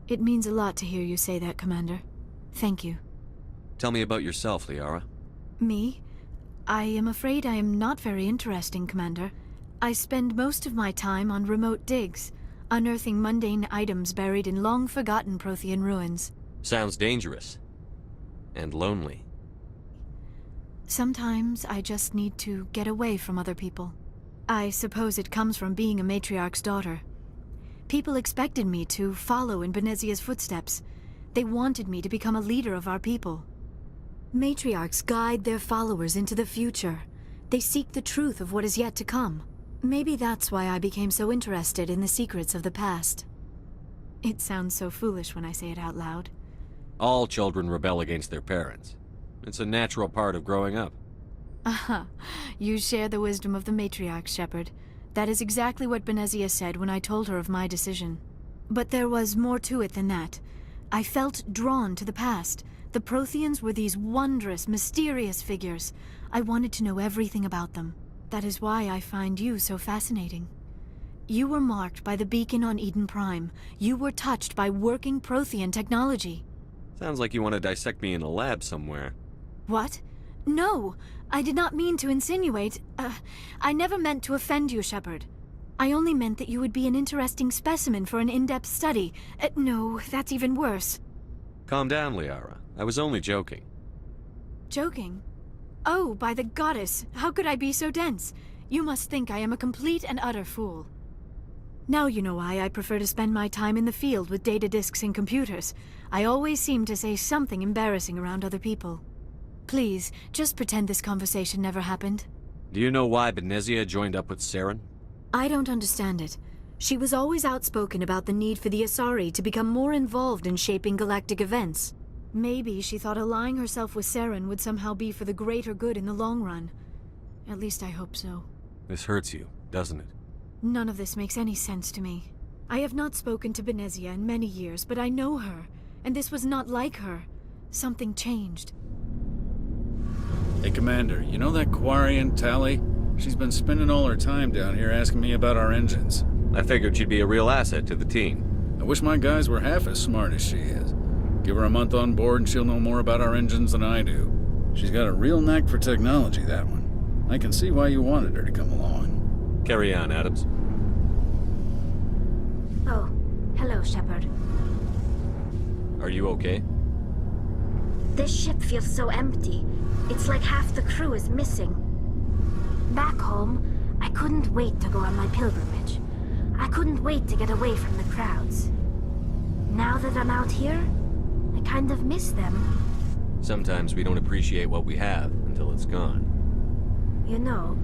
It means a lot to hear you say that, Commander. Thank you. Tell me about yourself, Liara. Me? I am afraid I am not very interesting, Commander. I spend most of my time on remote digs, unearthing mundane items buried in long-forgotten Prothean ruins. Sounds dangerous. And lonely. Sometimes I just need to get away from other people. I suppose it comes from being a matriarch's daughter. People expected me to follow in Benezia's footsteps. They wanted me to become a leader of our people. Matriarchs guide their followers into the future. They seek the truth of what is yet to come. Maybe that's why I became so interested in the secrets of the past. It sounds so foolish when I say it out loud. All children rebel against their parents. It's a natural part of growing up. Aha, you share the wisdom of the matriarch, Shepard. That is exactly what Benezia said when I told her of my decision. But there was more to it than that. I felt drawn to the past. The Protheans were these wondrous, mysterious figures. I wanted to know everything about them. That is why I find you so fascinating. You were marked by the beacon on Eden Prime. You were touched by working Prothean technology. Sounds like you want to dissect me in a lab somewhere. What? No, I did not mean to insinuate. I never meant to offend you, Shepard. I only meant that you would be an interesting specimen for an in-depth study. No, that's even worse. Calm down, Liara. I was only joking. Joking? Oh, by the goddess, how could I be so dense? You must think I am a complete and utter fool. Now you know why I prefer to spend my time in the field with data disks and computers. I always seem to say something embarrassing around other people. Please, just pretend this conversation never happened. Do you know why Benezia joined up with Saren? I don't understand it. She was always outspoken about the need for the Asari to become more involved in shaping galactic events. Maybe she thought allying herself with Saren would somehow be for the greater good in the long run. At least I hope so. This hurts you, doesn't it? None of this makes any sense to me. I have not spoken to Benezia in many years, but I know her, and this was not like her. Something changed. Hey, Commander, you know that Quarian, Tali? She's been spending all her time down here asking me about our engines. I figured she'd be a real asset to the team. I wish my guys were half as smart as she is. Give her a month on board and she'll know more about our engines than I do. She's got a real knack for technology, that one. I can see why you wanted her to come along. Carry on, Adams. Oh, hello, Shepard. Are you okay? This ship feels so empty. It's like half the crew is missing. Back home, I couldn't wait to go on my pilgrimage. couldn't wait to get away from the crowds. Now that I'm out here, I kind of miss them. Sometimes we don't appreciate what we have until it's gone. You know,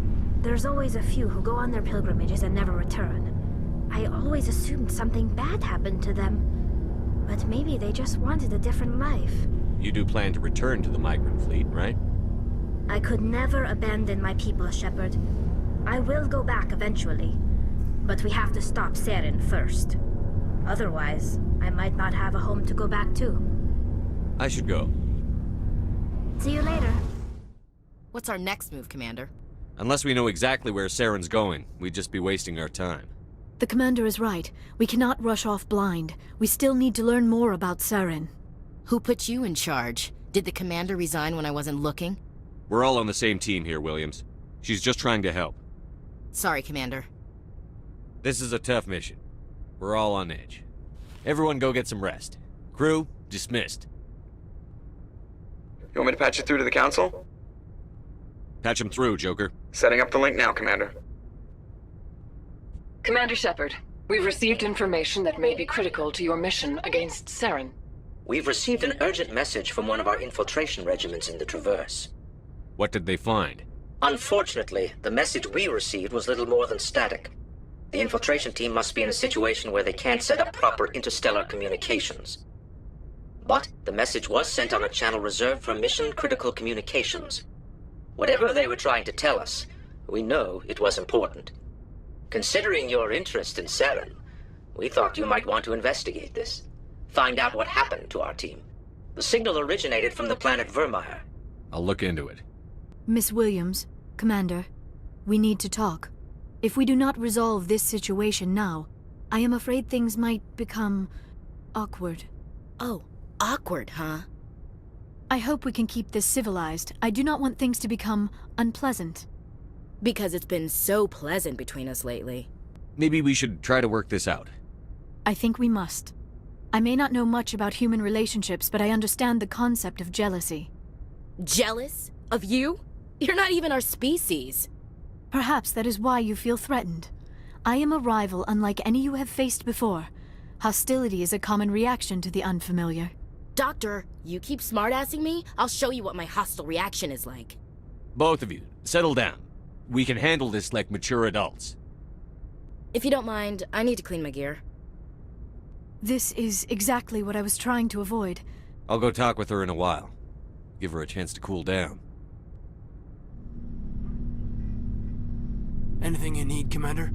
there's always a few who go on their pilgrimages and never return. I always assumed something bad happened to them. But maybe they just wanted a different life. You do plan to return to the migrant fleet, right? I could never abandon my people, Shepard. I will go back eventually. But we have to stop Saren first. Otherwise, I might not have a home to go back to. I should go. See you later. What's our next move, Commander? Unless we know exactly where Saren's going, we'd just be wasting our time. The Commander is right. We cannot rush off blind. We still need to learn more about Saren. Who put you in charge? Did the Commander resign when I wasn't looking? We're all on the same team here, Williams. She's just trying to help. Sorry, Commander. This is a tough mission. We're all on edge. Everyone go get some rest. Crew, dismissed. You want me to patch you through to the Council? Patch him through, Joker. Setting up the link now, Commander. Commander Shepard, we've received information that may be critical to your mission against Saren. We've received an urgent message from one of our infiltration regiments in the Traverse. What did they find? Unfortunately, the message we received was little more than static. The infiltration team must be in a situation where they can't set up proper interstellar communications. But the message was sent on a channel reserved for mission-critical communications. Whatever they were trying to tell us, we know it was important. Considering your interest in Saren, we thought you might want to investigate this. Find out what happened to our team. The signal originated from the planet Vermeer. I'll look into it. Miss Williams, Commander, we need to talk. If we do not resolve this situation now, I am afraid things might become awkward. Oh, awkward, huh? I hope we can keep this civilized. I do not want things to become unpleasant. Because it's been so pleasant between us lately. Maybe we should try to work this out. I think we must. I may not know much about human relationships, but I understand the concept of jealousy. Jealous? Of you? You're not even our species. Perhaps that is why you feel threatened. I am a rival unlike any you have faced before. Hostility is a common reaction to the unfamiliar. Doctor, you keep smartassing me, I'll show you what my hostile reaction is like. Both of you, settle down. We can handle this like mature adults. If you don't mind, I need to clean my gear. This is exactly what I was trying to avoid. I'll go talk with her in a while. Give her a chance to cool down. Anything you need, Commander?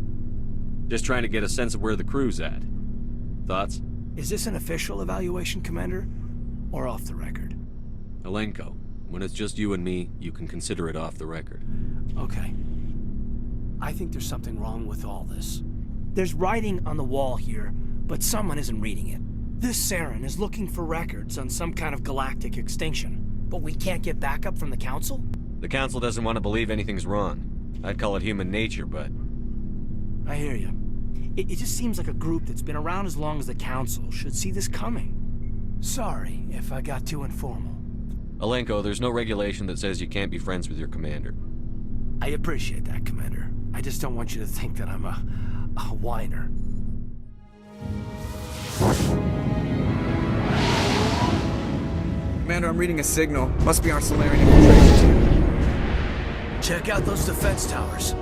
Just trying to get a sense of where the crew's at. Thoughts? Is this an official evaluation, Commander? Or off the record? Alenko, when it's just you and me, you can consider it off the record. Okay. I think there's something wrong with all this. There's writing on the wall here, but someone isn't reading it. This Saren is looking for records on some kind of galactic extinction, but we can't get backup from the Council? The Council doesn't want to believe anything's wrong. I'd call it human nature, but... I hear you. It just seems like a group that's been around as long as the Council should see this coming. Sorry if I got too informal. Alenko, there's no regulation that says you can't be friends with your commander. I appreciate that, Commander. I just don't want you to think that I'm a whiner. Commander, I'm reading a signal. Must be our Solarian infiltration team. Check out those defense towers.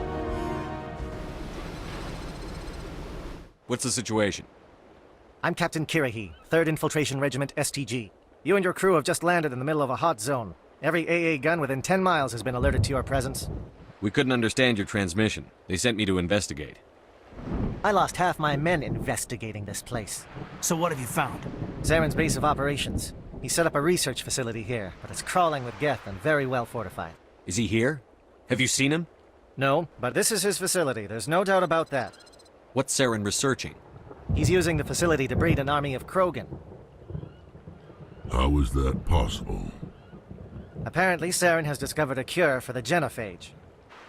What's the situation? I'm Captain Kirahi, 3rd Infiltration Regiment STG. You and your crew have just landed in the middle of a hot zone. Every AA gun within 10 miles has been alerted to your presence. We couldn't understand your transmission. They sent me to investigate. I lost half my men investigating this place. So what have you found? Saren's base of operations. He set up a research facility here, but it's crawling with Geth and very well fortified. Is he here? Have you seen him? No, but this is his facility. There's no doubt about that. What's Saren researching? He's using the facility to breed an army of Krogan. How is that possible? Apparently, Saren has discovered a cure for the genophage.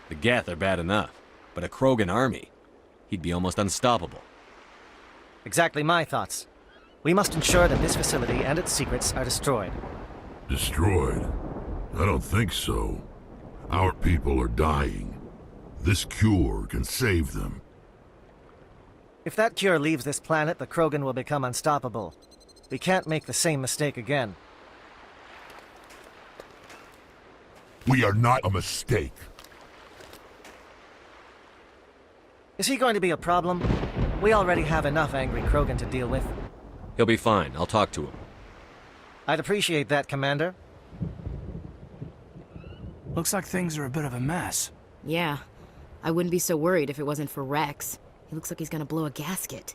The Geth are bad enough, but a Krogan army? He'd be almost unstoppable. Exactly my thoughts. We must ensure that this facility and its secrets are destroyed. Destroyed? I don't think so. Our people are dying. This cure can save them. If that cure leaves this planet, the Krogan will become unstoppable. We can't make the same mistake again. We are not a mistake. Is he going to be a problem? We already have enough angry Krogan to deal with. He'll be fine. I'll talk to him. I'd appreciate that, Commander. Looks like things are a bit of a mess. Yeah. I wouldn't be so worried if it wasn't for Rex. He looks like he's gonna blow a gasket.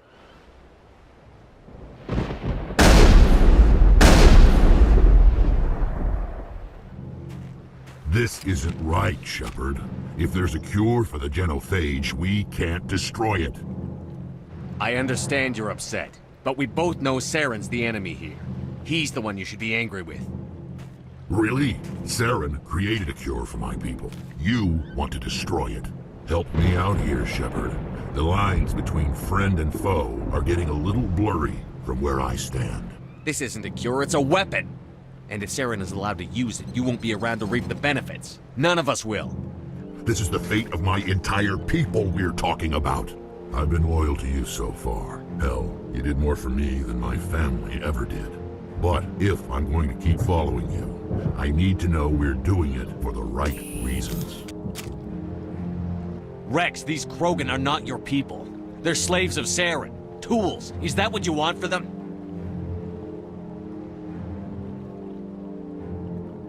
This isn't right, Shepard. If there's a cure for the genophage, we can't destroy it. I understand you're upset, but we both know Saren's the enemy here. He's the one you should be angry with. Really? Saren created a cure for my people. You want to destroy it. Help me out here, Shepard. The lines between friend and foe are getting a little blurry from where I stand. This isn't a cure, it's a weapon! And if Saren is allowed to use it, you won't be around to reap the benefits. None of us will. This is the fate of my entire people we're talking about. I've been loyal to you so far. Hell, you did more for me than my family ever did. But if I'm going to keep following you, I need to know we're doing it for the right reasons. Rex, these Krogan are not your people. They're slaves of Saren. Tools. Is that what you want for them?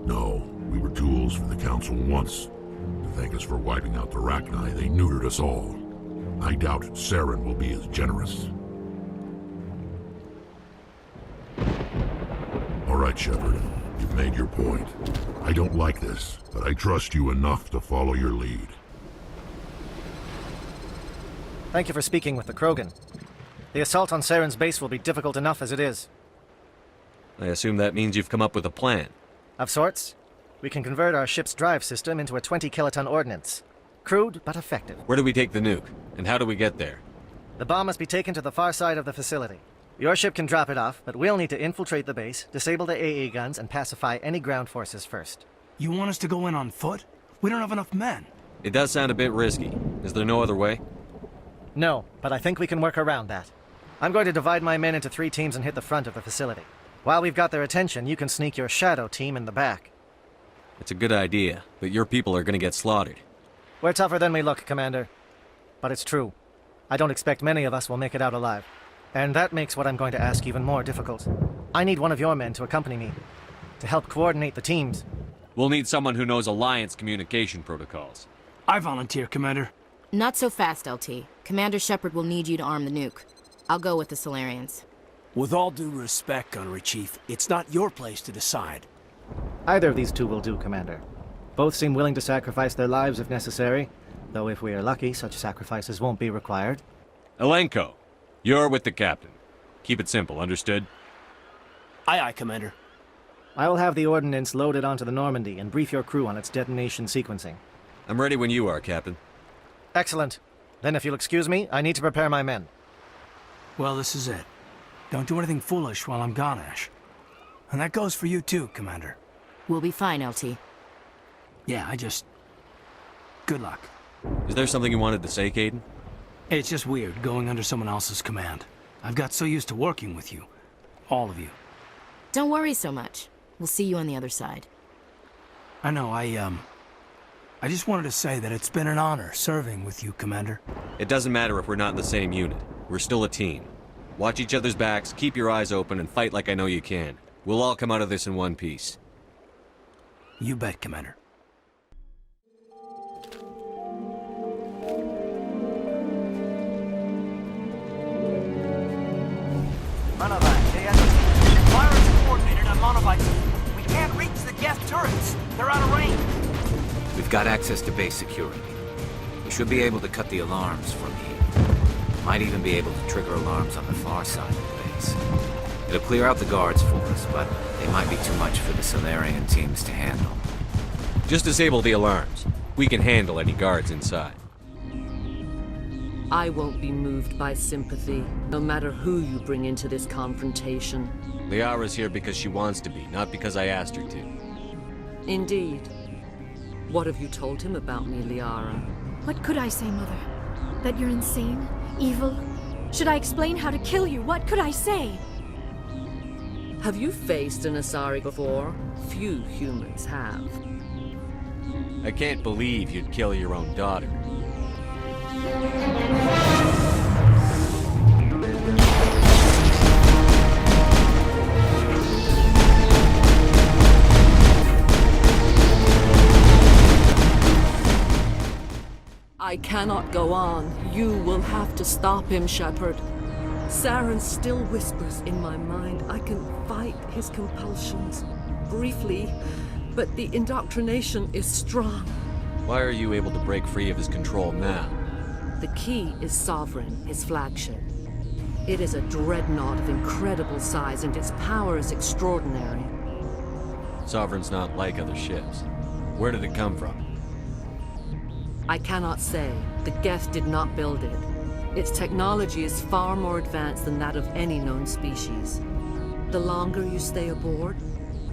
No, we were tools for the Council once. To thank us for wiping out the Rachni, they neutered us all. I doubt Saren will be as generous. All right, Shepard. You've made your point. I don't like this, but I trust you enough to follow your lead. Thank you for speaking with the Krogan. The assault on Saren's base will be difficult enough as it is. I assume that means you've come up with a plan. Of sorts. We can convert our ship's drive system into a 20-kiloton ordnance. Crude, but effective. Where do we take the nuke? And how do we get there? The bomb must be taken to the far side of the facility. Your ship can drop it off, but we'll need to infiltrate the base, disable the AA guns, and pacify any ground forces first. You want us to go in on foot? We don't have enough men. It does sound a bit risky. Is there no other way? No, but I think we can work around that. I'm going to divide my men into 3 teams and hit the front of the facility. While we've got their attention, you can sneak your shadow team in the back. It's a good idea, but your people are gonna get slaughtered. We're tougher than we look, Commander. But it's true. I don't expect many of us will make it out alive. And that makes what I'm going to ask even more difficult. I need one of your men to accompany me, to help coordinate the teams. We'll need someone who knows Alliance communication protocols. I volunteer, Commander. Not so fast, LT. Commander Shepard will need you to arm the nuke. I'll go with the Solarians. With all due respect, Gunnery Chief, it's not your place to decide. Either of these 2 will do, Commander. Both seem willing to sacrifice their lives if necessary, though if we are lucky, such sacrifices won't be required. Alenko, you're with the captain. Keep it simple, understood? Aye, aye, Commander. I will have the ordnance loaded onto the Normandy and brief your crew on its detonation sequencing. I'm ready when you are, Captain. Excellent. Then if you'll excuse me, I need to prepare my men. Well, this is it. Don't do anything foolish while I'm gone, Ash. And that goes for you too, Commander. We'll be fine, LT. Yeah, good luck. Is there something you wanted to say, Kaidan? It's just weird going under someone else's command. I've got so used to working with you. All of you. Don't worry so much. We'll see you on the other side. I know, I just wanted to say that it's been an honor serving with you, Commander. It doesn't matter if we're not in the same unit. We're still a team. Watch each other's backs, keep your eyes open, and fight like I know you can. We'll all come out of this in one piece. You bet, Commander. Virus coordinated on Monovite. We can't reach the Geth turrets. They're out of range. We've got access to base security. We should be able to cut the alarms from here. Might even be able to trigger alarms on the far side of the base. It'll clear out the guards for us, but they might be too much for the Solarian teams to handle. Just disable the alarms. We can handle any guards inside. I won't be moved by sympathy, no matter who you bring into this confrontation. Liara's here because she wants to be, not because I asked her to. Indeed. What have you told him about me, Liara? What could I say, Mother? That you're insane, evil, Should I explain how to kill you? What could I say? Have you faced an Asari before? Few humans have. I can't believe you'd kill your own daughter. I cannot go on. You will have to stop him, Shepard. Saren still whispers in my mind. I can fight his compulsions, briefly, but the indoctrination is strong. Why are you able to break free of his control now? The key is Sovereign, his flagship. It is a dreadnought of incredible size, and its power is extraordinary. Sovereign's not like other ships. Where did it come from? I cannot say. The Geth did not build it. Its technology is far more advanced than that of any known species. The longer you stay aboard,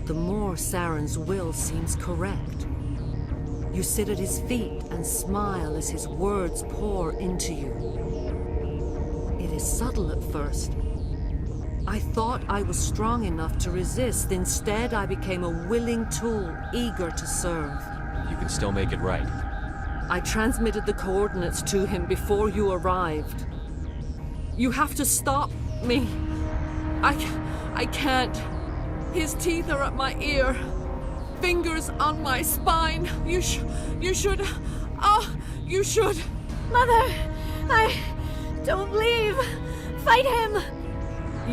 the more Saren's will seems correct. You sit at his feet and smile as his words pour into you. It is subtle at first. I thought I was strong enough to resist. Instead, I became a willing tool, eager to serve. You can still make it right. I transmitted the coordinates to him before you arrived. You have to stop me. I can't. His teeth are at my ear. Fingers on my spine. You should. Oh, you should. Mother, don't leave. Fight him.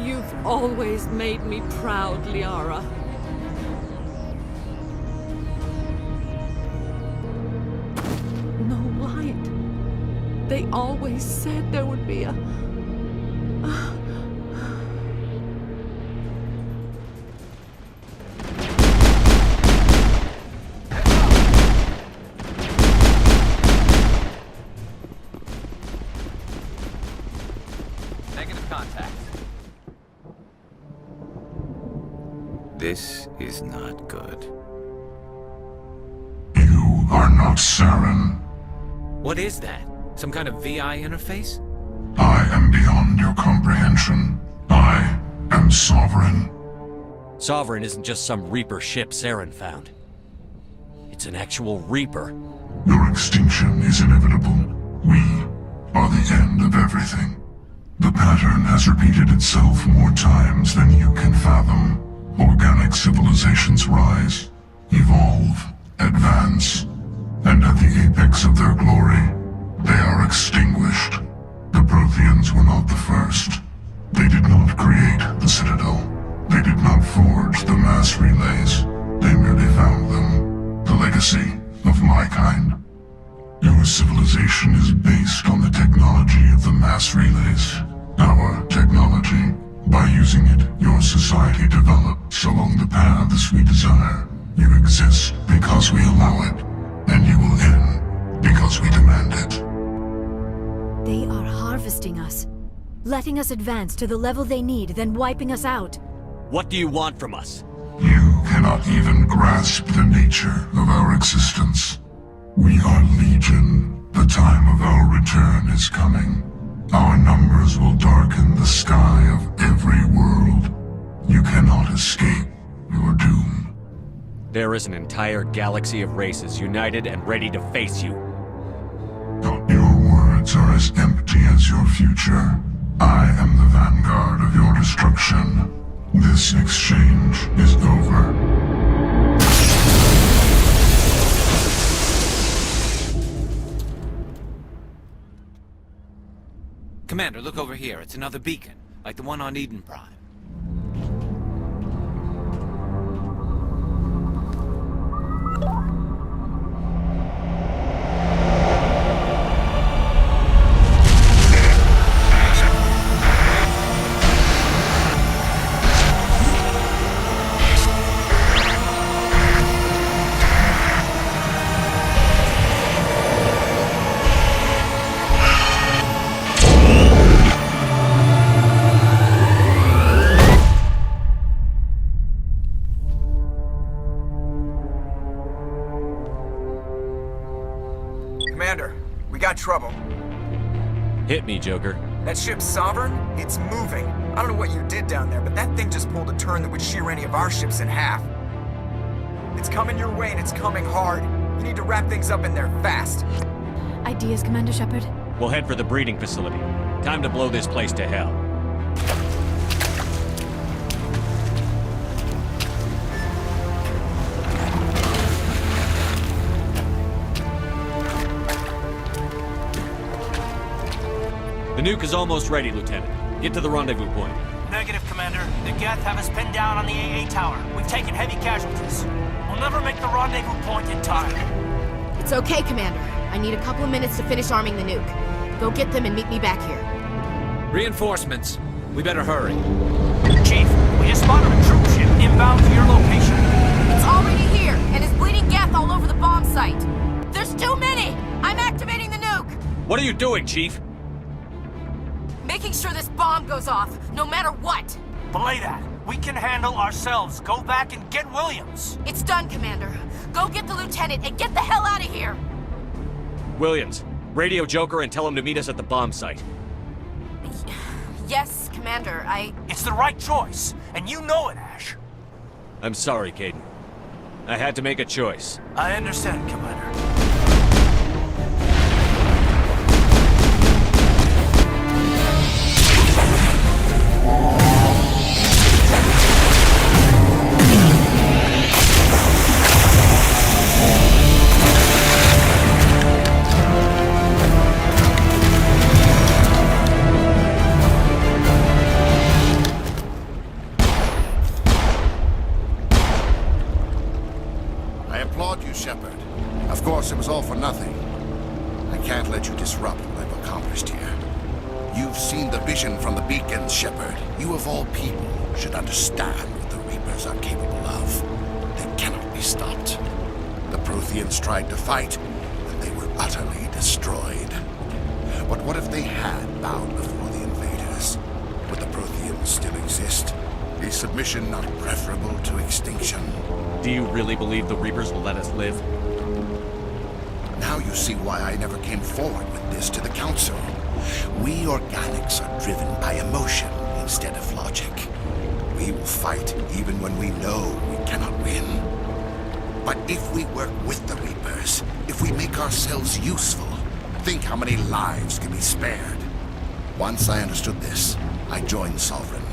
You've always made me proud, Liara. No light. They always said there would be a... Negative contact. This is not good. You are not Saren. What is that? Some kind of VI interface? I am beyond your comprehension. I am Sovereign. Sovereign isn't just some Reaper ship Saren found. It's an actual Reaper. Your extinction is inevitable. We are the end of everything. The pattern has repeated itself more times than you can fathom. Organic civilizations rise, evolve, advance, and at the apex of their glory, they are extinguished. The Protheans were not the first. They did not create the Citadel. They did not forge the mass relays. They merely found them. The legacy of my kind. Your civilization is based on the technology of the mass relays. Our technology. By using it, your society develops along the paths we desire. You exist because we allow it, and you will end because we demand it. They are harvesting us, letting us advance to the level they need, then wiping us out. What do you want from us? You cannot even grasp the nature of our existence. We are Legion. The time of our return is coming. Our numbers will darken the sky of every world. You cannot escape your doom. There is an entire galaxy of races united and ready to face you. Your words are as empty as your future. I am the vanguard of your destruction. This exchange is over. Commander, look over here. It's another beacon, like the one on Eden Prime. Commander, we got trouble. Hit me, Joker. That ship Sovereign? It's moving. I don't know what you did down there, but that thing just pulled a turn that would shear any of our ships in half. It's coming your way and it's coming hard. You need to wrap things up in there fast. Ideas, Commander Shepard? We'll head for the breeding facility. Time to blow this place to hell. The nuke is almost ready, Lieutenant. Get to the rendezvous point. Negative, Commander. The Geth have us pinned down on the AA tower. We've taken heavy casualties. We'll never make the rendezvous point in time. It's okay, Commander. I need a couple of minutes to finish arming the nuke. Go get them and meet me back here. Reinforcements. We better hurry. Chief, we just spotted a troop ship inbound to your location. It's already here, and is bleeding Geth all over the bomb site. There's too many! I'm activating the nuke! What are you doing, Chief? Making sure this bomb goes off, no matter what! Belay that. We can handle ourselves. Go back and get Williams. It's done, Commander. Go get the Lieutenant and get the hell out of here! Williams, radio Joker and tell him to meet us at the bomb site. Yes, Commander, It's the right choice, and you know it, Ash. I'm sorry, Caden. I had to make a choice. I understand, Commander. I applaud you, Shepard. Of course, it was all for nothing. I can't let you disrupt what I've accomplished here. You've seen the vision from the beacons, Shepard. You of all people should understand what the Reapers are capable of. They cannot be stopped. The Protheans tried to fight, and they were utterly destroyed. But what if they had bowed before the invaders? Would the Protheans still exist? Is submission not preferable to extinction? Do you really believe the Reapers will let us live? Now you see why I never came forward with this to the Council. We organics are driven by emotion instead of logic. We will fight even when we know we cannot win. But if we work with the Reapers, if we make ourselves useful, think how many lives can be spared. Once I understood this, I joined Sovereign.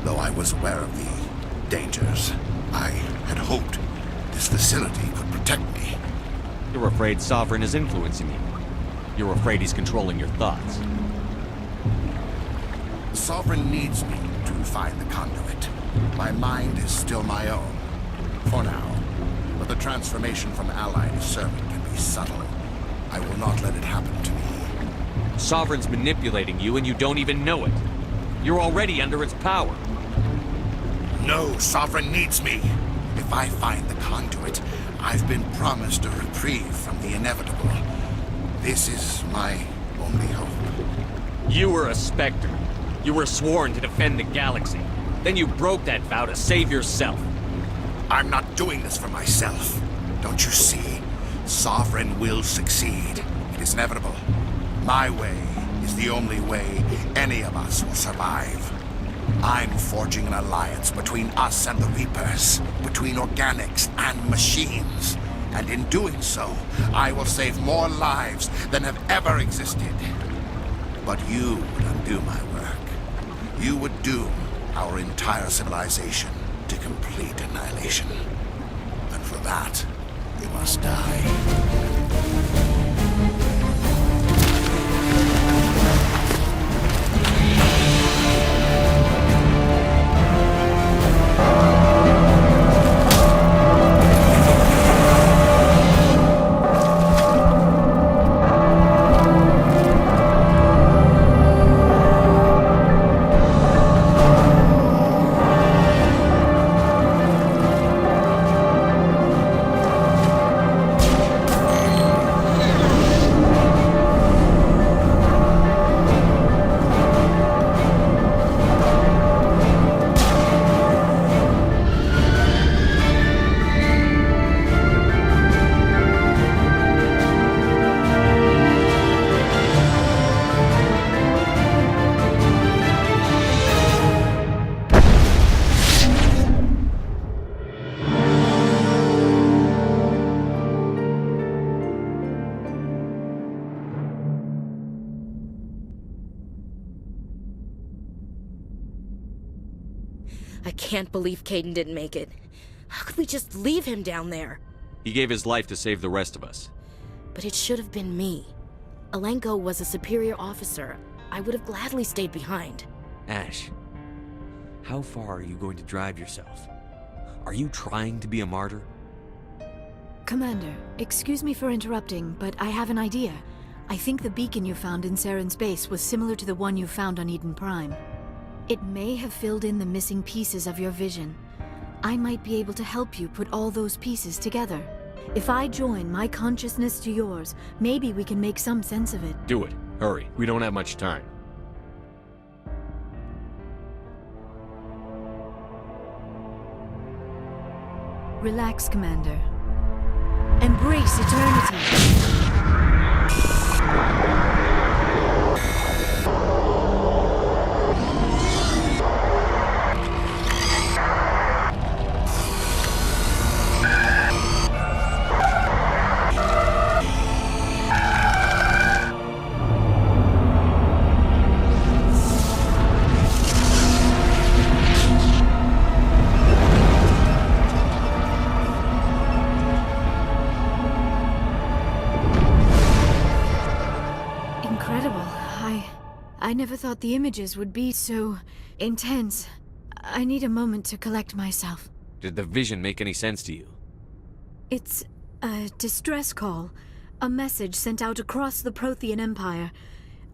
Though I was aware of the dangers, I had hoped this facility could protect me. You're afraid Sovereign is influencing you. You're afraid he's controlling your thoughts. Sovereign needs me to find the conduit. My mind is still my own, for now. But the transformation from ally to servant can be subtle. I will not let it happen to me. Sovereign's manipulating you and you don't even know it. You're already under its power. No, Sovereign needs me. If I find the conduit, I've been promised a reprieve from the inevitable. This is my only hope. You were a Spectre. You were sworn to defend the galaxy. Then you broke that vow to save yourself. I'm not doing this for myself. Don't you see? Sovereign will succeed. It is inevitable. My way is the only way any of us will survive. I'm forging an alliance between us and the Reapers, between organics and machines. And in doing so, I will save more lives than have ever existed. But you would undo my work. You would doom our entire civilization to complete annihilation. And for that, you must die. I can't believe Caden didn't make it. How could we just leave him down there? He gave his life to save the rest of us. But it should have been me. Alenko was a superior officer. I would have gladly stayed behind. Ash, how far are you going to drive yourself? Are you trying to be a martyr? Commander, excuse me for interrupting, but I have an idea. I think the beacon you found in Saren's base was similar to the one you found on Eden Prime. It may have filled in the missing pieces of your vision. I might be able to help you put all those pieces together. If I join my consciousness to yours, maybe we can make some sense of it. Do it. Hurry. We don't have much time. Relax, Commander. Embrace eternity. I never thought the images would be so intense. I need a moment to collect myself. Did the vision make any sense to you? It's a distress call. A message sent out across the Prothean Empire.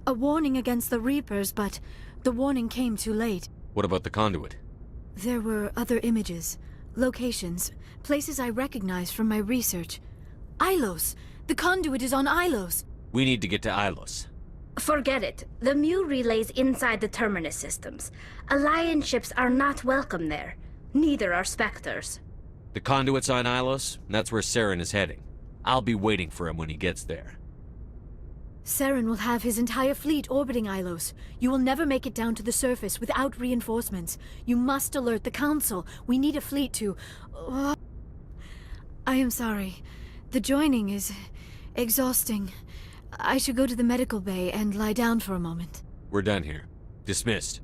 A warning against the Reapers, but the warning came too late. What about the conduit? There were other images, locations, places I recognized from my research. Ilos! The conduit is on Ilos! We need to get to Ilos. Forget it. The Mu relays inside the Terminus systems. Alliance ships are not welcome there. Neither are Spectres. The conduit's on Ilos, and that's where Saren is heading. I'll be waiting for him when he gets there. Saren will have his entire fleet orbiting Ilos. You will never make it down to the surface without reinforcements. You must alert the Council. We need a fleet to... I am sorry. The joining is exhausting. I should go to the medical bay and lie down for a moment. We're done here. Dismissed.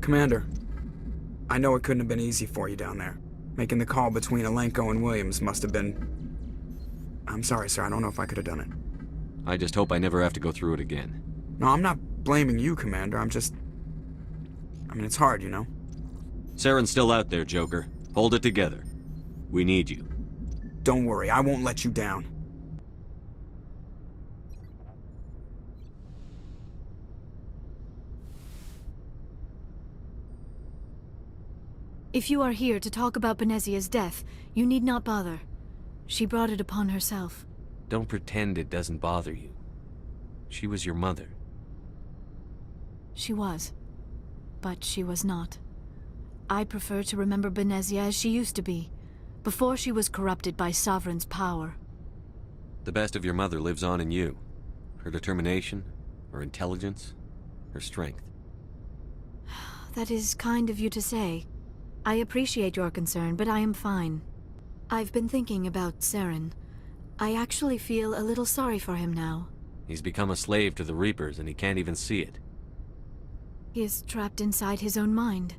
Commander, I know it couldn't have been easy for you down there. Making the call between Alenko and Williams must have been... I'm sorry, sir. I don't know if I could have done it. I just hope I never have to go through it again. No, I'm not blaming you, Commander. I mean, it's hard, you know? Saren's still out there, Joker. Hold it together. We need you. Don't worry, I won't let you down. If you are here to talk about Benezia's death, you need not bother. She brought it upon herself. Don't pretend it doesn't bother you. She was your mother. She was. But she was not. I prefer to remember Benezia as she used to be, before she was corrupted by Sovereign's power. The best of your mother lives on in you. Her determination, her intelligence, her strength. That is kind of you to say. I appreciate your concern, but I am fine. I've been thinking about Saren. I actually feel a little sorry for him now. He's become a slave to the Reapers and he can't even see it. He is trapped inside his own mind.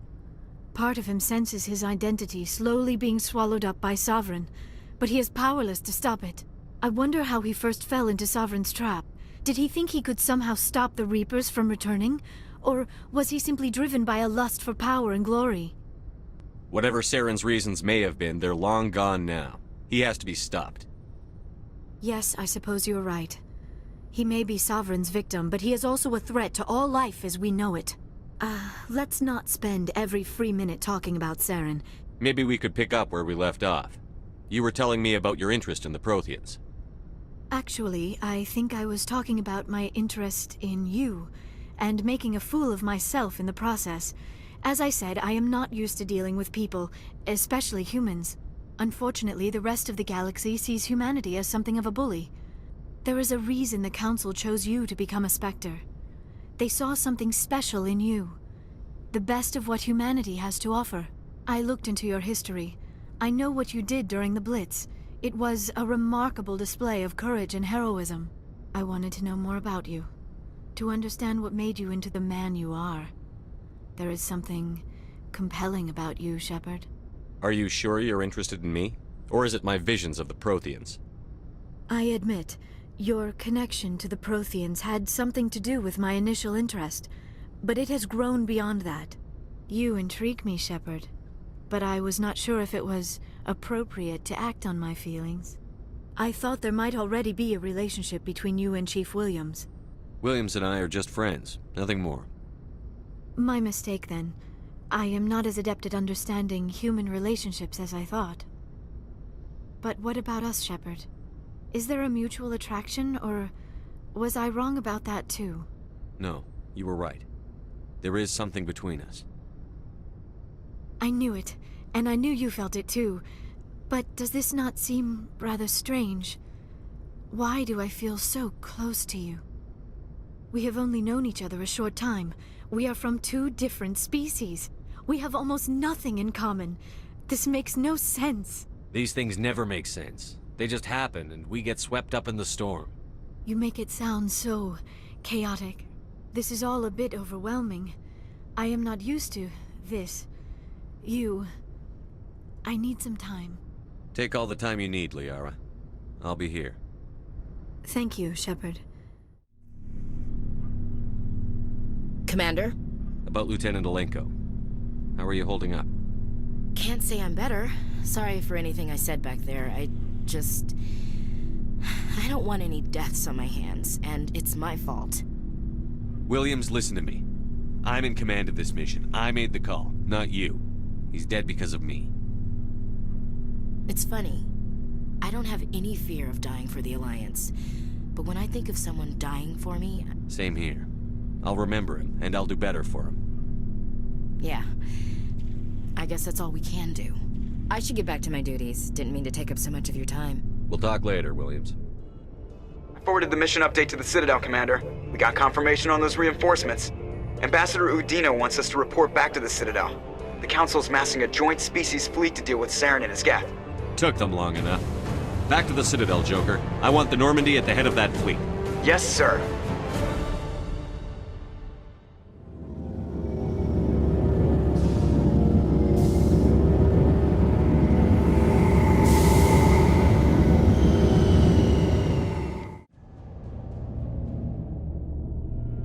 Part of him senses his identity slowly being swallowed up by Sovereign, but he is powerless to stop it. I wonder how he first fell into Sovereign's trap. Did he think he could somehow stop the Reapers from returning? Or was he simply driven by a lust for power and glory? Whatever Saren's reasons may have been, they're long gone now. He has to be stopped. Yes, I suppose you're right. He may be Sovereign's victim, but he is also a threat to all life as we know it. Let's not spend every free minute talking about Saren. Maybe we could pick up where we left off. You were telling me about your interest in the Protheans. Actually, I think I was talking about my interest in you, and making a fool of myself in the process. As I said, I am not used to dealing with people, especially humans. Unfortunately, the rest of the galaxy sees humanity as something of a bully. There is a reason the Council chose you to become a Spectre. They saw something special in you. The best of what humanity has to offer. I looked into your history. I know what you did during the Blitz. It was a remarkable display of courage and heroism. I wanted to know more about you, to understand what made you into the man you are. There is something compelling about you, Shepard. Are you sure you're interested in me? Or is it my visions of the Protheans? I admit, your connection to the Protheans had something to do with my initial interest, but it has grown beyond that. You intrigue me, Shepard, but I was not sure if it was appropriate to act on my feelings. I thought there might already be a relationship between you and Chief Williams. Williams and I are just friends, nothing more. My mistake, then. I am not as adept at understanding human relationships as I thought. But what about us, Shepard? Is there a mutual attraction, or was I wrong about that too? No, you were right. There is something between us. I knew it, and I knew you felt it too. But does this not seem rather strange? Why do I feel so close to you? We have only known each other a short time. We are from two different species. We have almost nothing in common. This makes no sense. These things never make sense. They just happen, and we get swept up in the storm. You make it sound so chaotic. This is all a bit overwhelming. I am not used to this. I need some time. Take all the time you need, Liara. I'll be here. Thank you, Shepard. Commander? About Lieutenant Alenko. How are you holding up? Can't say I'm better. Sorry for anything I said back there. I don't want any deaths on my hands, and it's my fault. Williams, listen to me. I'm in command of this mission. I made the call, not you. He's dead because of me. It's funny. I don't have any fear of dying for the Alliance. But when I think of someone dying for me... Same here. I'll remember him, and I'll do better for him. Yeah. I guess that's all we can do. I should get back to my duties. Didn't mean to take up so much of your time. We'll talk later, Williams. I forwarded the mission update to the Citadel, Commander. We got confirmation on those reinforcements. Ambassador Udina wants us to report back to the Citadel. The Council's massing a joint species fleet to deal with Saren and his Geth. Took them long enough. Back to the Citadel, Joker. I want the Normandy at the head of that fleet. Yes, sir.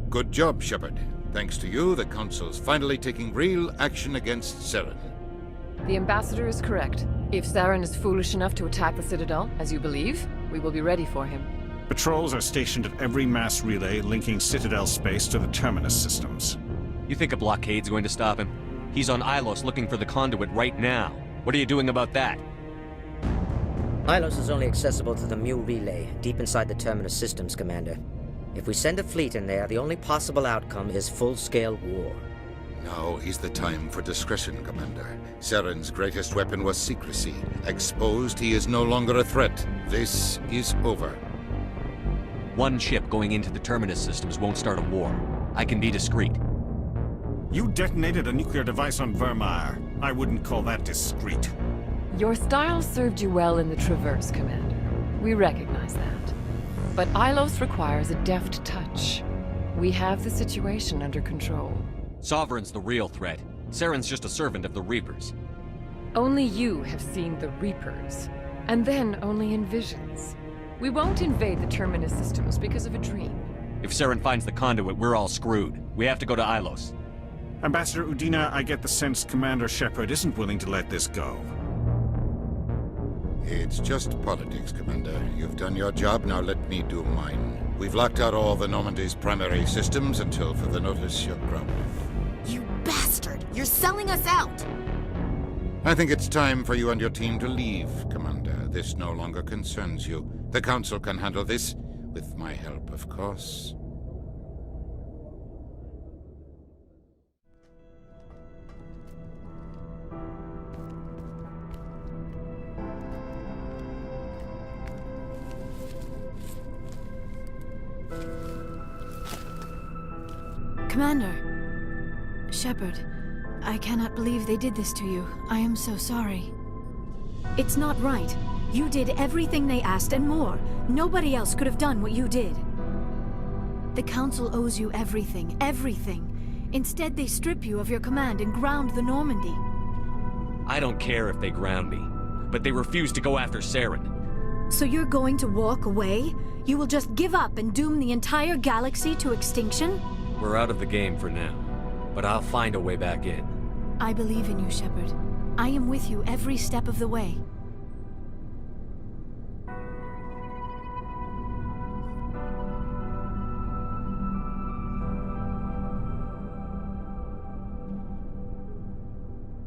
Good job, Shepard. Thanks to you, the Council's finally taking real action against Saren. The Ambassador is correct. If Saren is foolish enough to attack the Citadel, as you believe, we will be ready for him. Patrols are stationed at every mass relay linking Citadel space to the Terminus systems. You think a blockade's going to stop him? He's on Ilos looking for the conduit right now. What are you doing about that? Ilos is only accessible to the Mu relay, deep inside the Terminus systems, Commander. If we send a fleet in there, the only possible outcome is full-scale war. Now is the time for discretion, Commander. Saren's greatest weapon was secrecy. Exposed, he is no longer a threat. This is over. One ship going into the Terminus systems won't start a war. I can be discreet. You detonated a nuclear device on Vermeer. I wouldn't call that discreet. Your style served you well in the Traverse, Commander. We recognize that. But Ilos requires a deft touch. We have the situation under control. Sovereign's the real threat. Saren's just a servant of the Reapers. Only you have seen the Reapers. And then only in visions. We won't invade the Terminus systems because of a dream. If Saren finds the conduit, we're all screwed. We have to go to Ilos. Ambassador Udina, I get the sense Commander Shepard isn't willing to let this go. It's just politics, Commander. You've done your job, now let me do mine. We've locked out all the Normandy's primary systems until further notice you're grounded. You bastard! You're selling us out! I think it's time for you and your team to leave, Commander. This no longer concerns you. The Council can handle this, with my help, of course. Commander. Shepard, I cannot believe they did this to you. I am so sorry. It's not right. You did everything they asked and more. Nobody else could have done what you did. The Council owes you everything, everything. Instead, they strip you of your command and ground the Normandy. I don't care if they ground me, but they refuse to go after Saren. So you're going to walk away? You will just give up and doom the entire galaxy to extinction? We're out of the game for now, but I'll find a way back in. I believe in you, Shepard. I am with you every step of the way.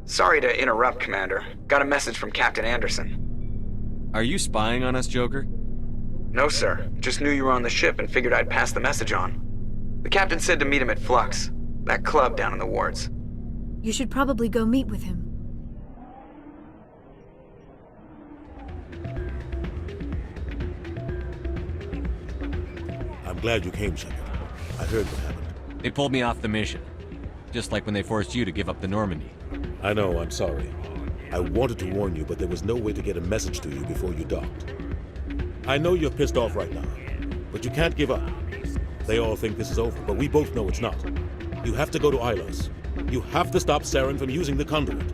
Sorry to interrupt, Commander. Got a message from Captain Anderson. Are you spying on us, Joker? No, sir. Just knew you were on the ship and figured I'd pass the message on. The captain said to meet him at Flux, that club down in the wards. You should probably go meet with him. I'm glad you came, Shepard. I heard what happened. They pulled me off the mission. Just like when they forced you to give up the Normandy. I know, I'm sorry. I wanted to warn you, but there was no way to get a message to you before you docked. I know you're pissed off right now, but you can't give up. They all think this is over, but we both know it's not. You have to go to Ilos. You have to stop Saren from using the conduit.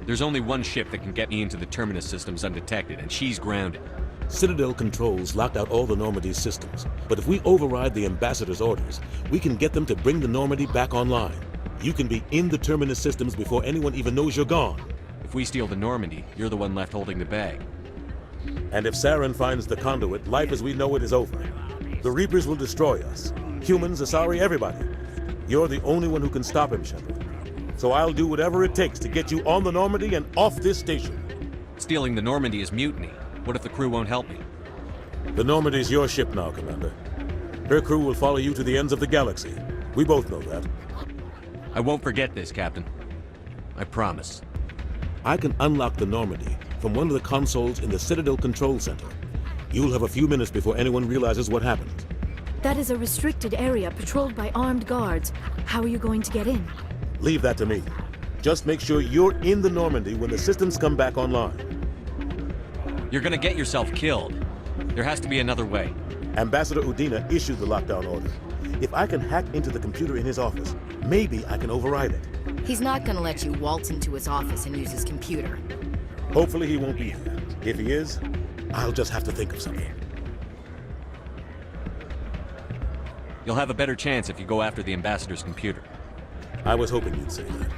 There's only one ship that can get me into the Terminus systems undetected, and she's grounded. Citadel controls locked out all the Normandy's systems, but if we override the Ambassador's orders, we can get them to bring the Normandy back online. You can be in the Terminus systems before anyone even knows you're gone. If we steal the Normandy, you're the one left holding the bag. And if Saren finds the conduit, life as we know it is over. The Reapers will destroy us. Humans, Asari, everybody. You're the only one who can stop him, Shepard. So I'll do whatever it takes to get you on the Normandy and off this station. Stealing the Normandy is mutiny. What if the crew won't help me? The Normandy's your ship now, Commander. Her crew will follow you to the ends of the galaxy. We both know that. I won't forget this, Captain. I promise. I can unlock the Normandy from one of the consoles in the Citadel Control Center. You'll have a few minutes before anyone realizes what happened. That is a restricted area patrolled by armed guards. How are you going to get in? Leave that to me. Just make sure you're in the Normandy when the systems come back online. You're gonna get yourself killed. There has to be another way. Ambassador Udina issued the lockdown order. If I can hack into the computer in his office, maybe I can override it. He's not gonna let you waltz into his office and use his computer. Hopefully he won't be there. If he is, I'll just have to think of something. You'll have a better chance if you go after the Ambassador's computer. I was hoping you'd say that.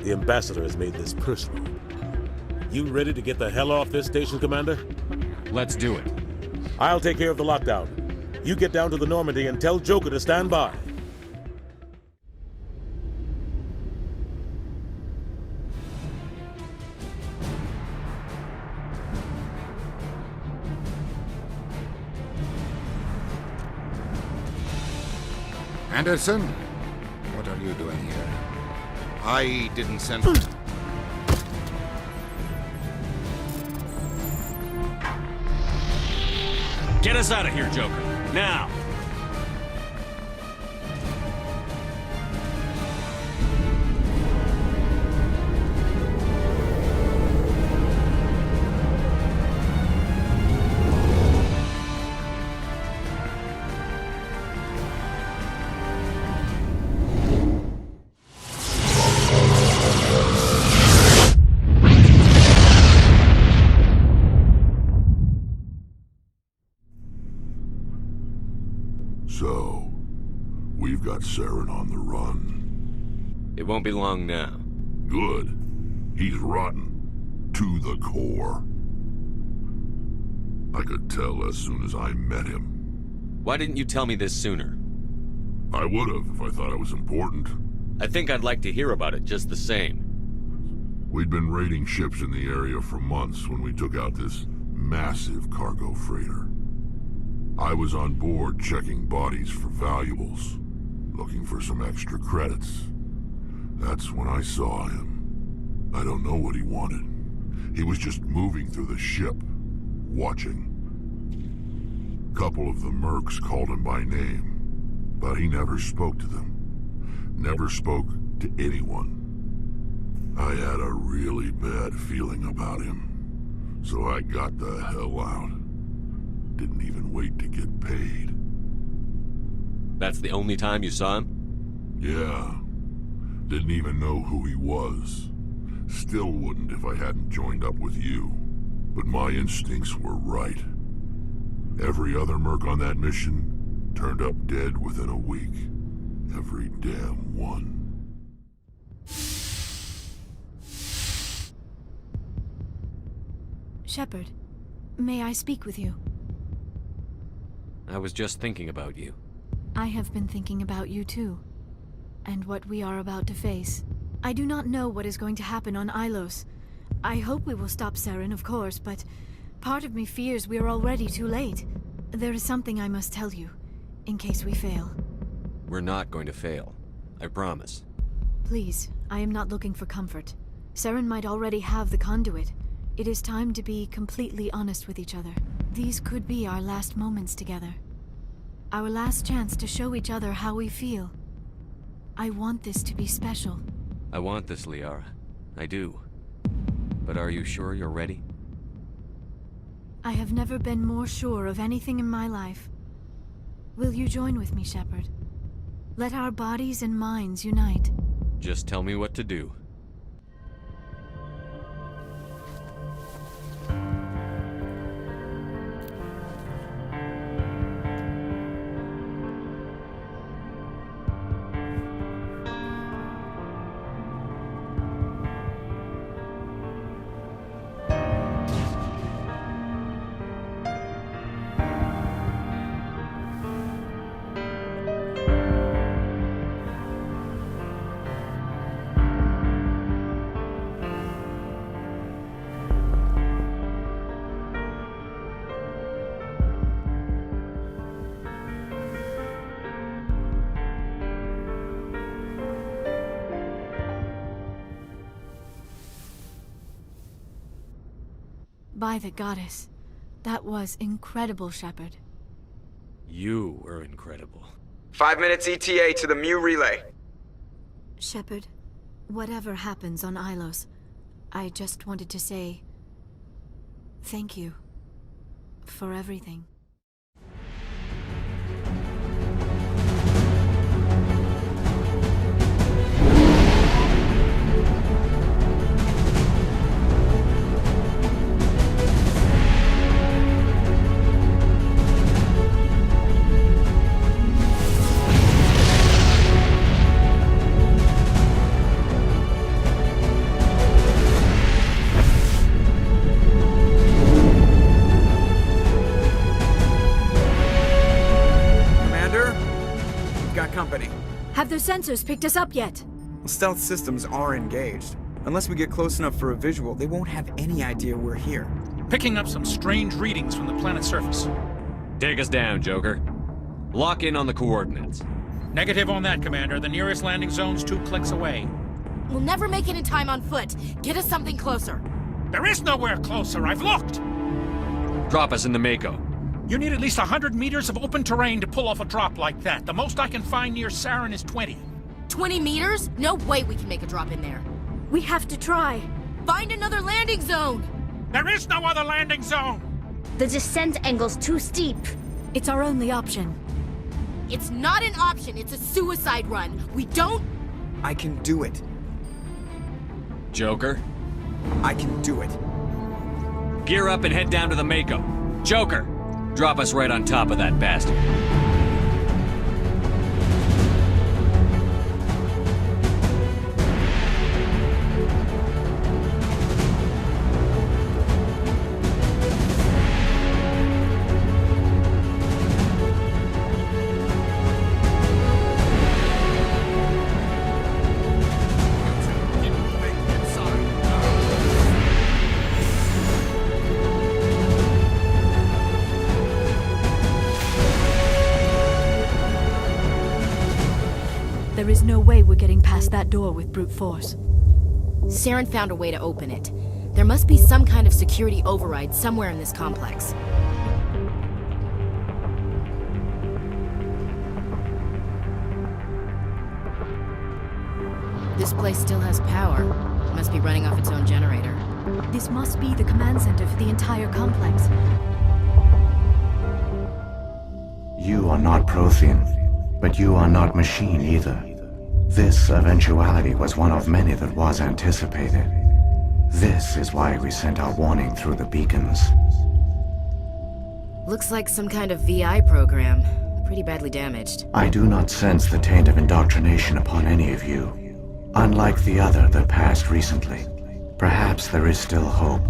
The Ambassador has made this personal. You ready to get the hell off this station, Commander? Let's do it. I'll take care of the lockdown. You get down to the Normandy and tell Joker to stand by. Anderson? What are you doing here? I didn't send... Get us out of here, Joker. Now! So, we've got Saren on the run. It won't be long now. Good. He's rotten. To the core. I could tell as soon as I met him. Why didn't you tell me this sooner? I would've if I thought it was important. I think I'd like to hear about it just the same. We'd been raiding ships in the area for months when we took out this massive cargo freighter. I was on board checking bodies for valuables, looking for some extra credits. That's when I saw him. I don't know what he wanted. He was just moving through the ship, watching. Couple of the mercs called him by name, but he never spoke to them. Never spoke to anyone. I had a really bad feeling about him. So I got the hell out. Didn't even wait to get paid. That's the only time you saw him? Yeah. Didn't even know who he was. Still wouldn't if I hadn't joined up with you. But my instincts were right. Every other merc on that mission turned up dead within a week. Every damn one. Shepard, may I speak with you? I was just thinking about you. I have been thinking about you too, and what we are about to face. I do not know what is going to happen on Ilos. I hope we will stop Saren, of course, but part of me fears we are already too late. There is something I must tell you, in case we fail. We're not going to fail. I promise. Please, I am not looking for comfort. Saren might already have the conduit. It is time to be completely honest with each other. These could be our last moments together. Our last chance to show each other how we feel. I want this to be special. I want this, Liara. I do. But are you sure you're ready? I have never been more sure of anything in my life. Will you join with me, Shepard? Let our bodies and minds unite. Just tell me what to do. By the goddess, that was incredible, Shepard. You were incredible. 5 minutes ETA to the Mu relay. Shepard, whatever happens on Ilos, I just wanted to say thank you for everything. Have those sensors picked us up yet? Stealth systems are engaged. Unless we get close enough for a visual, they won't have any idea we're here. Picking up some strange readings from the planet's surface. Take us down, Joker. Lock in on the coordinates. Negative on that, Commander. The nearest landing zone's 2 clicks away. We'll never make it in time on foot. Get us something closer. There is nowhere closer. I've looked. Drop us in the Mako. You need at least 100 meters of open terrain to pull off a drop like that. The most I can find near Saren is 20. 20 meters? No way we can make a drop in there. We have to try. Find another landing zone! There is no other landing zone! The descent angle's too steep. It's our only option. It's not an option, it's a suicide run. We don't... I can do it. Joker? I can do it. Gear up and head down to the Mako. Joker! Drop us right on top of that bastard. There is no way we're getting past that door with brute force. Saren found a way to open it. There must be some kind of security override somewhere in this complex. This place still has power. Must be running off its own generator. This must be the command center for the entire complex. You are not Prothean, but you are not machine either. This eventuality was one of many that was anticipated. This is why we sent our warning through the beacons. Looks like some kind of VI program. Pretty badly damaged. I do not sense the taint of indoctrination upon any of you. Unlike the other that passed recently. Perhaps there is still hope.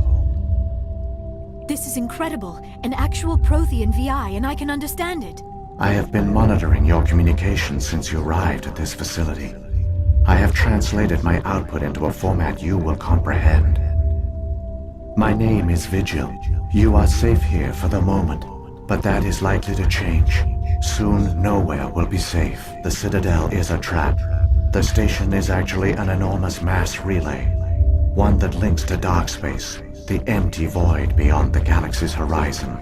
This is incredible. An actual Prothean VI, and I can understand it. I have been monitoring your communications since you arrived at this facility. I have translated my output into a format you will comprehend. My name is Vigil. You are safe here for the moment, but that is likely to change. Soon, nowhere will be safe. The Citadel is a trap. The station is actually an enormous mass relay. One that links to dark space, the empty void beyond the galaxy's horizon.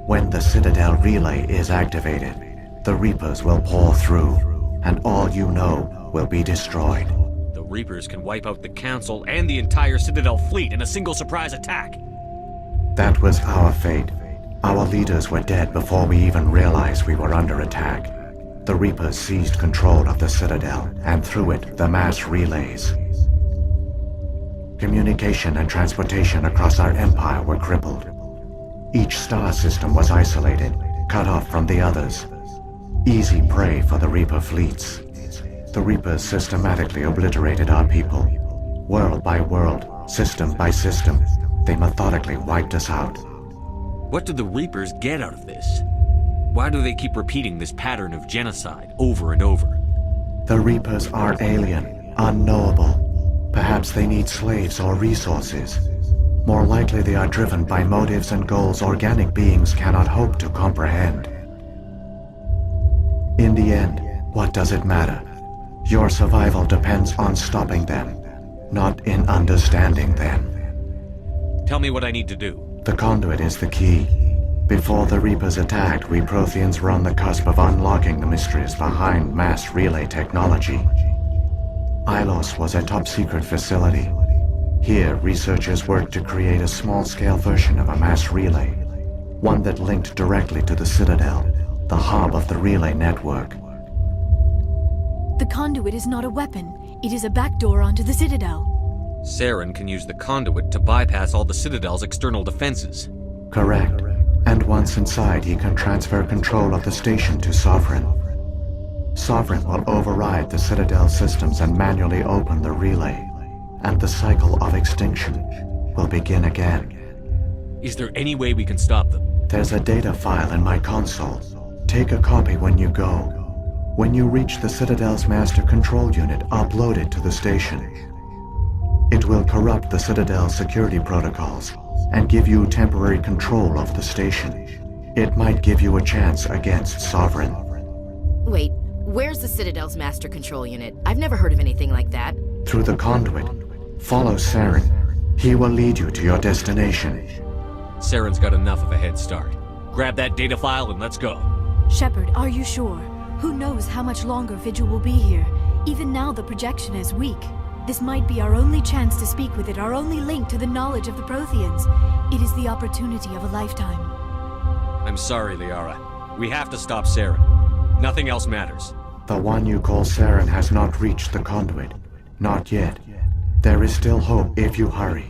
When the Citadel relay is activated, the Reapers will pour through, and all you know will be destroyed. The Reapers can wipe out the Council and the entire Citadel fleet in a single surprise attack. That was our fate. Our leaders were dead before we even realized we were under attack. The Reapers seized control of the Citadel, and through it, the mass relays. Communication and transportation across our empire were crippled. Each star system was isolated, cut off from the others. Easy prey for the Reaper fleets. The Reapers systematically obliterated our people. World by world, system by system, they methodically wiped us out. What do the Reapers get out of this? Why do they keep repeating this pattern of genocide over and over? The Reapers are alien, unknowable. Perhaps they need slaves or resources. More likely they are driven by motives and goals organic beings cannot hope to comprehend. In the end, what does it matter? Your survival depends on stopping them, not in understanding them. Tell me what I need to do. The conduit is the key. Before the Reapers attacked, we Protheans were on the cusp of unlocking the mysteries behind mass relay technology. Ilos was a top-secret facility. Here, researchers worked to create a small-scale version of a mass relay, one that linked directly to the Citadel, the hub of the relay network. The conduit is not a weapon. It is a backdoor onto the Citadel. Saren can use the conduit to bypass all the Citadel's external defenses. Correct. And once inside, he can transfer control of the station to Sovereign. Sovereign will override the Citadel systems and manually open the relay. And the cycle of extinction will begin again. Is there any way we can stop them? There's a data file in my console. Take a copy when you go. When you reach the Citadel's master control unit, upload it to the station. It will corrupt the Citadel's security protocols and give you temporary control of the station. It might give you a chance against Sovereign. Wait, where's the Citadel's master control unit? I've never heard of anything like that. Through the conduit. Follow Saren. He will lead you to your destination. Saren's got enough of a head start. Grab that data file and let's go. Shepard, are you sure? Who knows how much longer Vigil will be here? Even now the projection is weak. This might be our only chance to speak with it, our only link to the knowledge of the Protheans. It is the opportunity of a lifetime. I'm sorry, Liara. We have to stop Saren. Nothing else matters. The one you call Saren has not reached the conduit. Not yet. There is still hope if you hurry.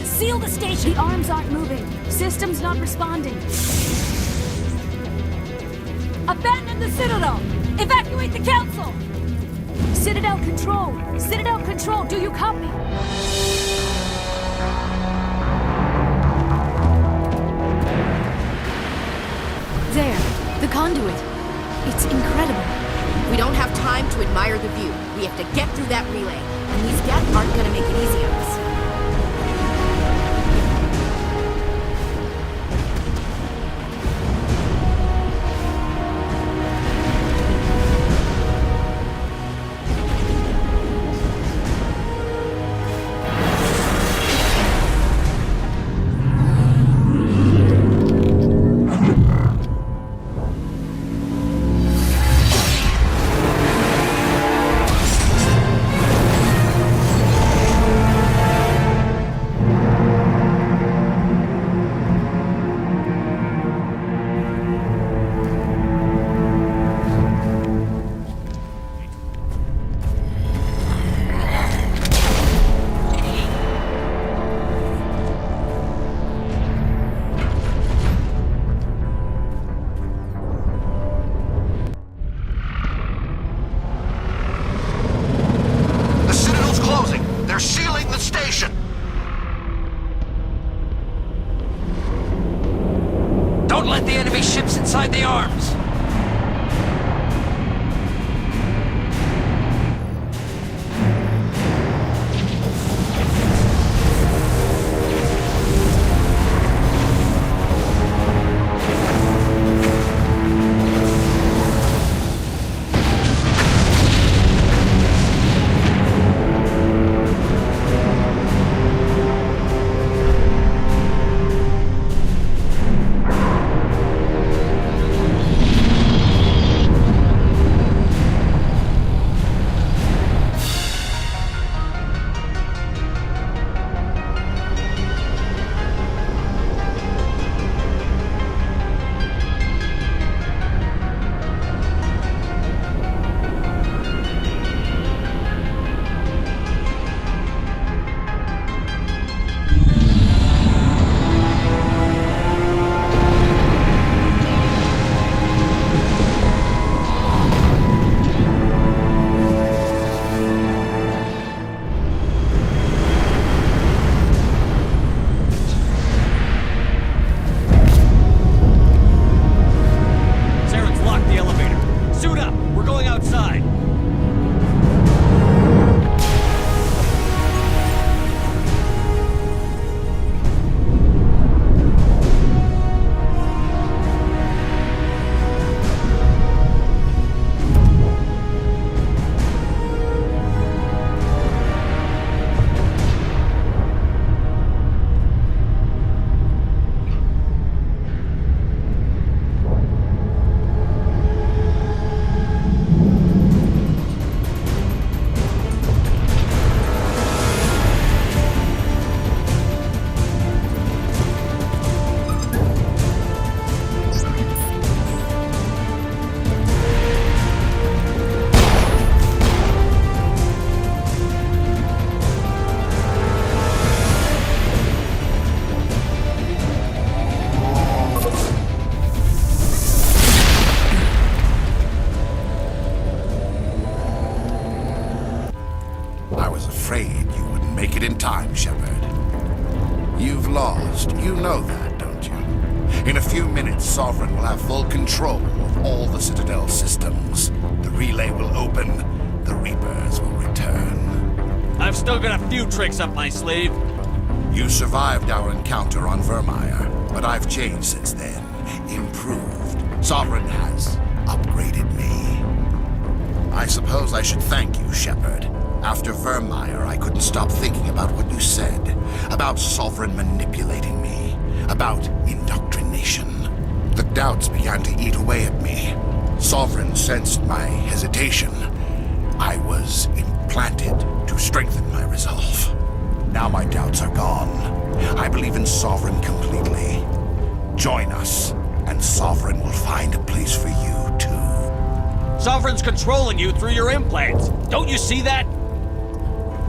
Seal the station! The arms aren't moving. Systems not responding. Abandon the Citadel! Evacuate the Council! Citadel Control! Citadel Control, do you copy? There, the conduit. It's incredible. We don't have time to admire the view. We have to get through that relay, and these Geth aren't gonna make it easy on us. Don't let the enemy ships inside the arms! afraid you wouldn't make it in time, Shepard. You've lost. You know that, don't you? In a few minutes, Sovereign will have full control of all the Citadel systems. The relay will open. The Reapers will return. I've still got a few tricks up my sleeve. You survived our encounter on Virmire, but I've changed since then. Improved. Sovereign has upgraded me. I suppose I should thank you, Shepard. After Virmire, I couldn't stop thinking about what you said. About Sovereign manipulating me. About indoctrination. The doubts began to eat away at me. Sovereign sensed my hesitation. I was implanted to strengthen my resolve. Now my doubts are gone. I believe in Sovereign completely. Join us, and Sovereign will find a place for you, too. Sovereign's controlling you through your implants. Don't you see that?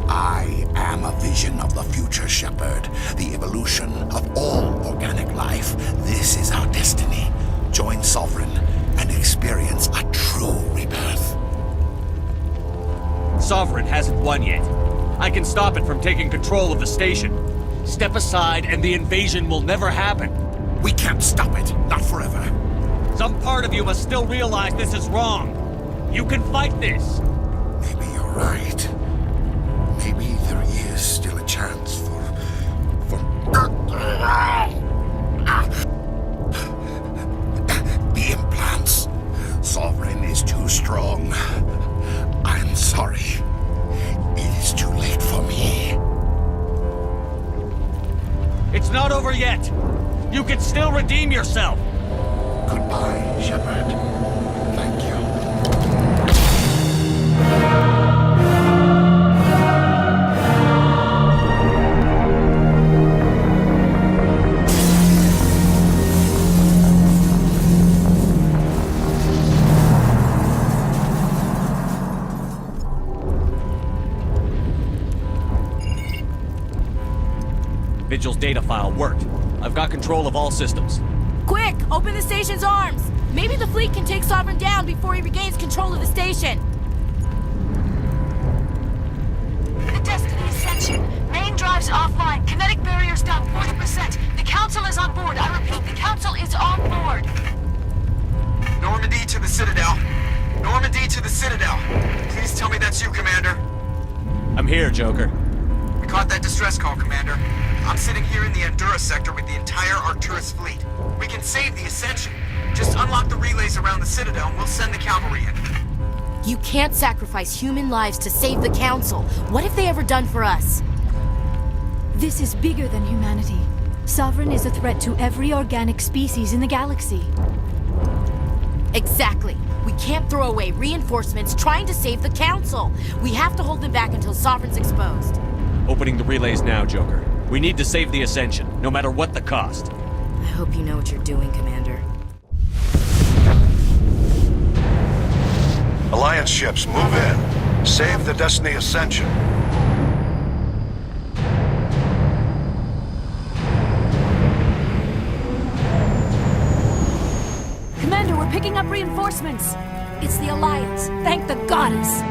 I am a vision of the future, Shepard. The evolution of all organic life. This is our destiny. Join Sovereign and experience a true rebirth. Sovereign hasn't won yet. I can stop it from taking control of the station. Step aside and the invasion will never happen. We can't stop it. Not forever. of you must still realize this is wrong. You can fight this. Maybe you're right. Maybe there is still a chance for... The implants. Sovereign is too strong. I'm sorry. It is too late for me. It's not over yet. You can still redeem yourself. Goodbye, Shepard. Thank you. Vigil's data file worked. I've got control of all systems. Quick! Open the station's arms! Maybe the fleet can take Sovereign down before he regains control of the station. The Destiny Ascension. Main drives offline. Kinetic barriers down 40%. The Council is on board. I repeat, the Council is on board. Normandy to the Citadel. Normandy to the Citadel. Please tell me that's you, Commander. I'm here, Joker. We caught that distress call, Commander. I'm sitting here in the Endura sector with the entire Arcturus fleet. We can save the Ascension. Just unlock the relays around the Citadel and we'll send the cavalry in. You can't sacrifice human lives to save the Council. What have they ever done for us? This is bigger than humanity. Sovereign is a threat to every organic species in the galaxy. Exactly. We can't throw away reinforcements trying to save the Council. We have to hold them back until Sovereign's exposed. Opening the relays now, Joker. We need to save the Ascension, no matter what the cost. I hope you know what you're doing, Commander. Alliance ships, move in. Save the Destiny Ascension. Commander, we're picking up reinforcements. It's the Alliance. Thank the goddess.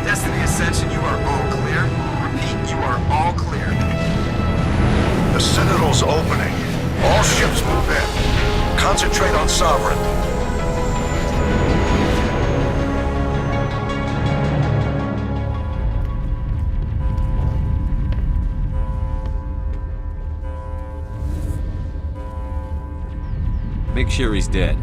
Destiny Ascension, you are all clear. Repeat, you are all clear. The Citadel's opening. All ships move in. Concentrate on Sovereign. Make sure he's dead.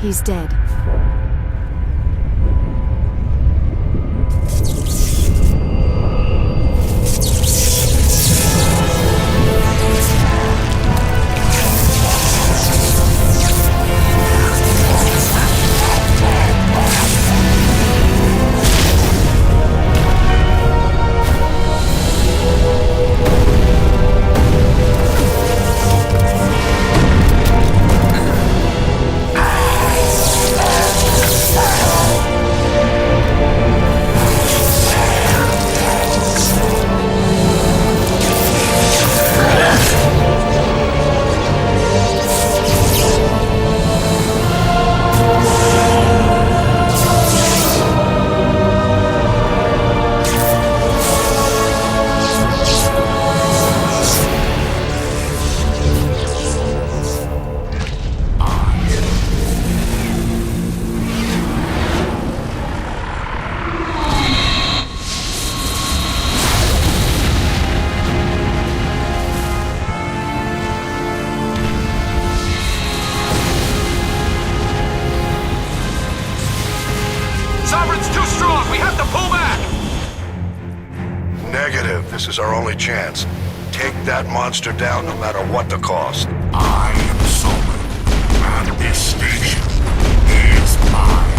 He's dead. Sovereign's too strong. We have to pull back. Negative. This is our only chance. Take that monster down no matter what the cost. I am Sovereign, and this station is mine.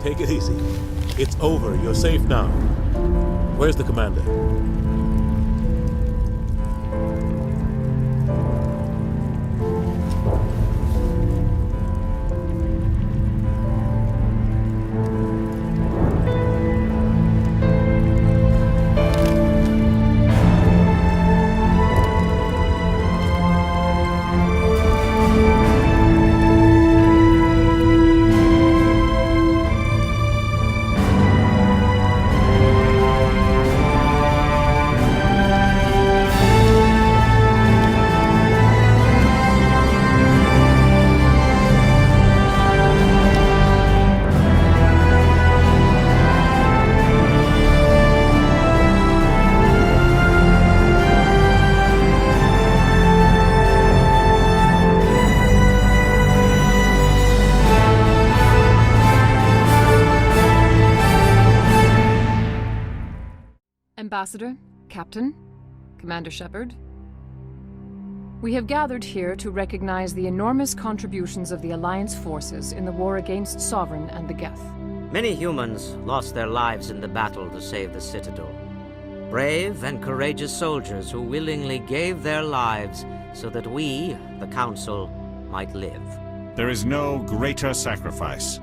Take it easy. It's over. You're safe now. Where's the commander? Ambassador, Captain, Commander Shepard. We have gathered here to recognize the enormous contributions of the Alliance forces in the war against Sovereign and the Geth. Many humans lost their lives in the battle to save the Citadel. Brave and courageous soldiers who willingly gave their lives so that we, the Council, might live. There is no greater sacrifice,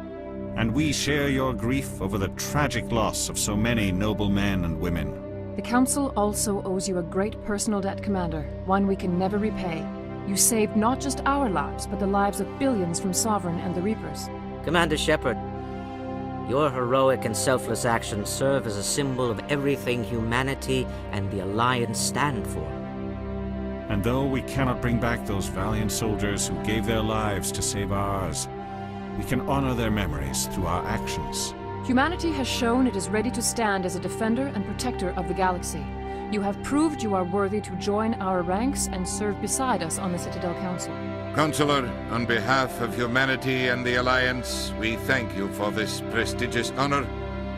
and we share your grief over the tragic loss of so many noble men and women. The Council also owes you a great personal debt, Commander, one we can never repay. You saved not just our lives, but the lives of billions from Sovereign and the Reapers. Commander Shepard, your heroic and selfless actions serve as a symbol of everything humanity and the Alliance stand for. And though we cannot bring back those valiant soldiers who gave their lives to save ours, we can honor their memories through our actions. Humanity has shown it is ready to stand as a defender and protector of the galaxy. You have proved you are worthy to join our ranks and serve beside us on the Citadel Council. Counselor, on behalf of humanity and the Alliance, we thank you for this prestigious honor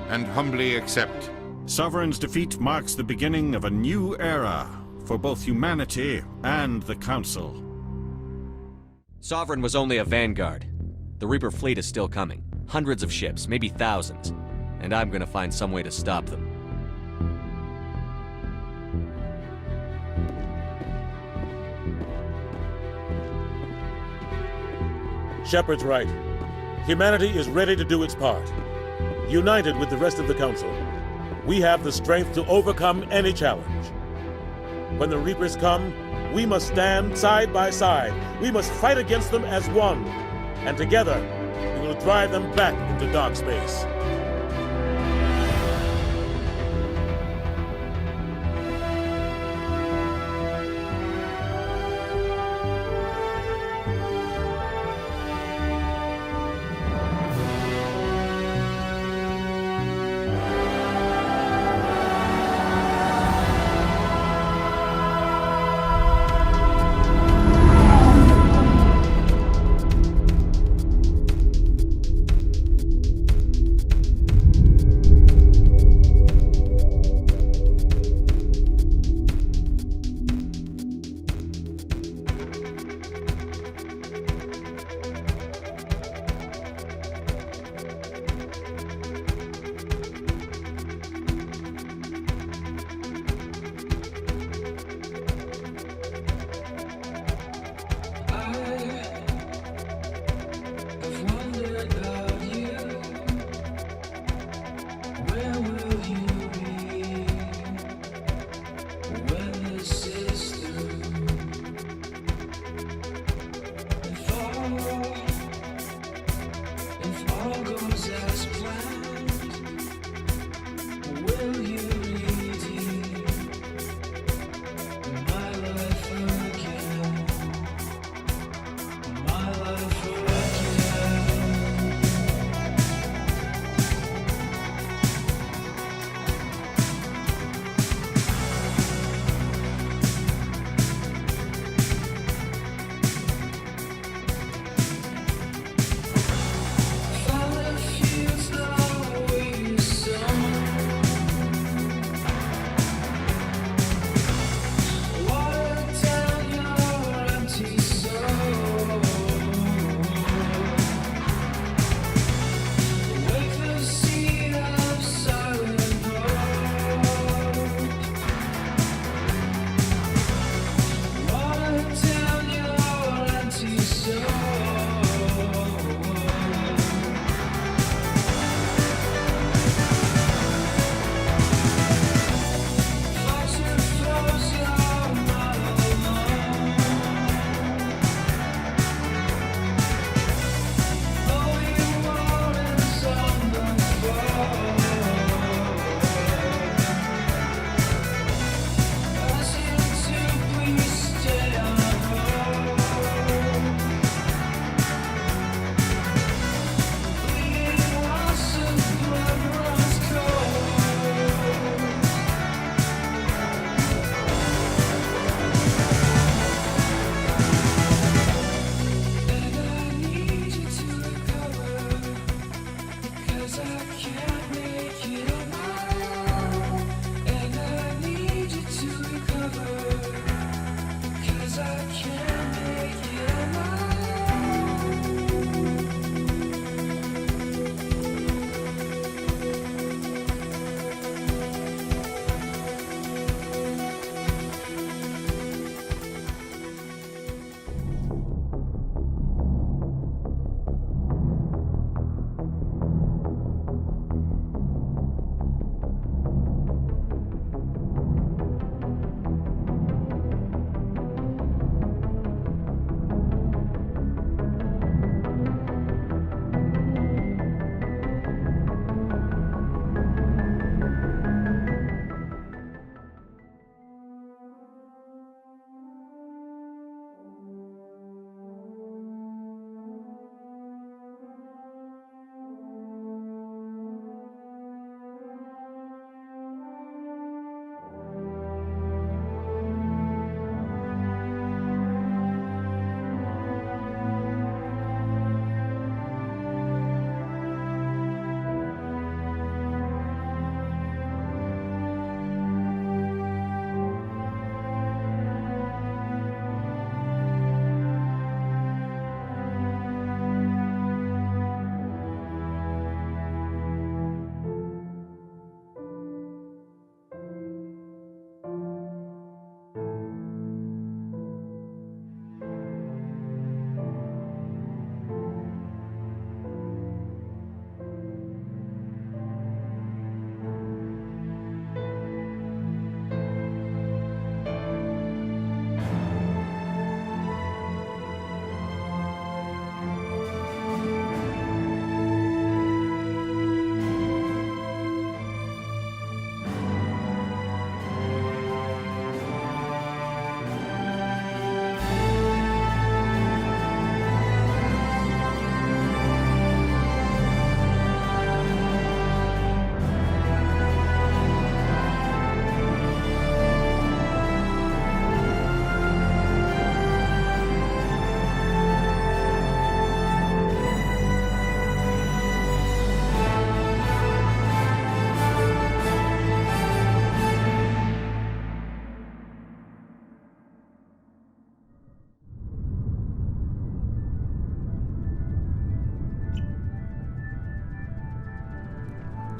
and humbly accept. Sovereign's defeat marks the beginning of a new era for both humanity and the Council. Sovereign was only a vanguard. The Reaper fleet is still coming. Hundreds of ships, maybe thousands. And I'm gonna find some way to stop them. Shepard's right. Humanity is ready to do its part. United with the rest of the Council, we have the strength to overcome any challenge. When the Reapers come, we must stand side by side. We must fight against them as one. And together, we will drive them back into dark space.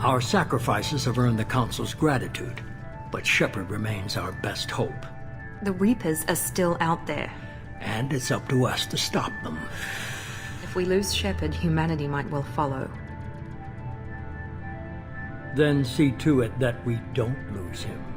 Our sacrifices have earned the Council's gratitude, but Shepard remains our best hope. The Reapers are still out there. And it's up to us to stop them. If we lose Shepard, humanity might well follow. Then see to it that we don't lose him.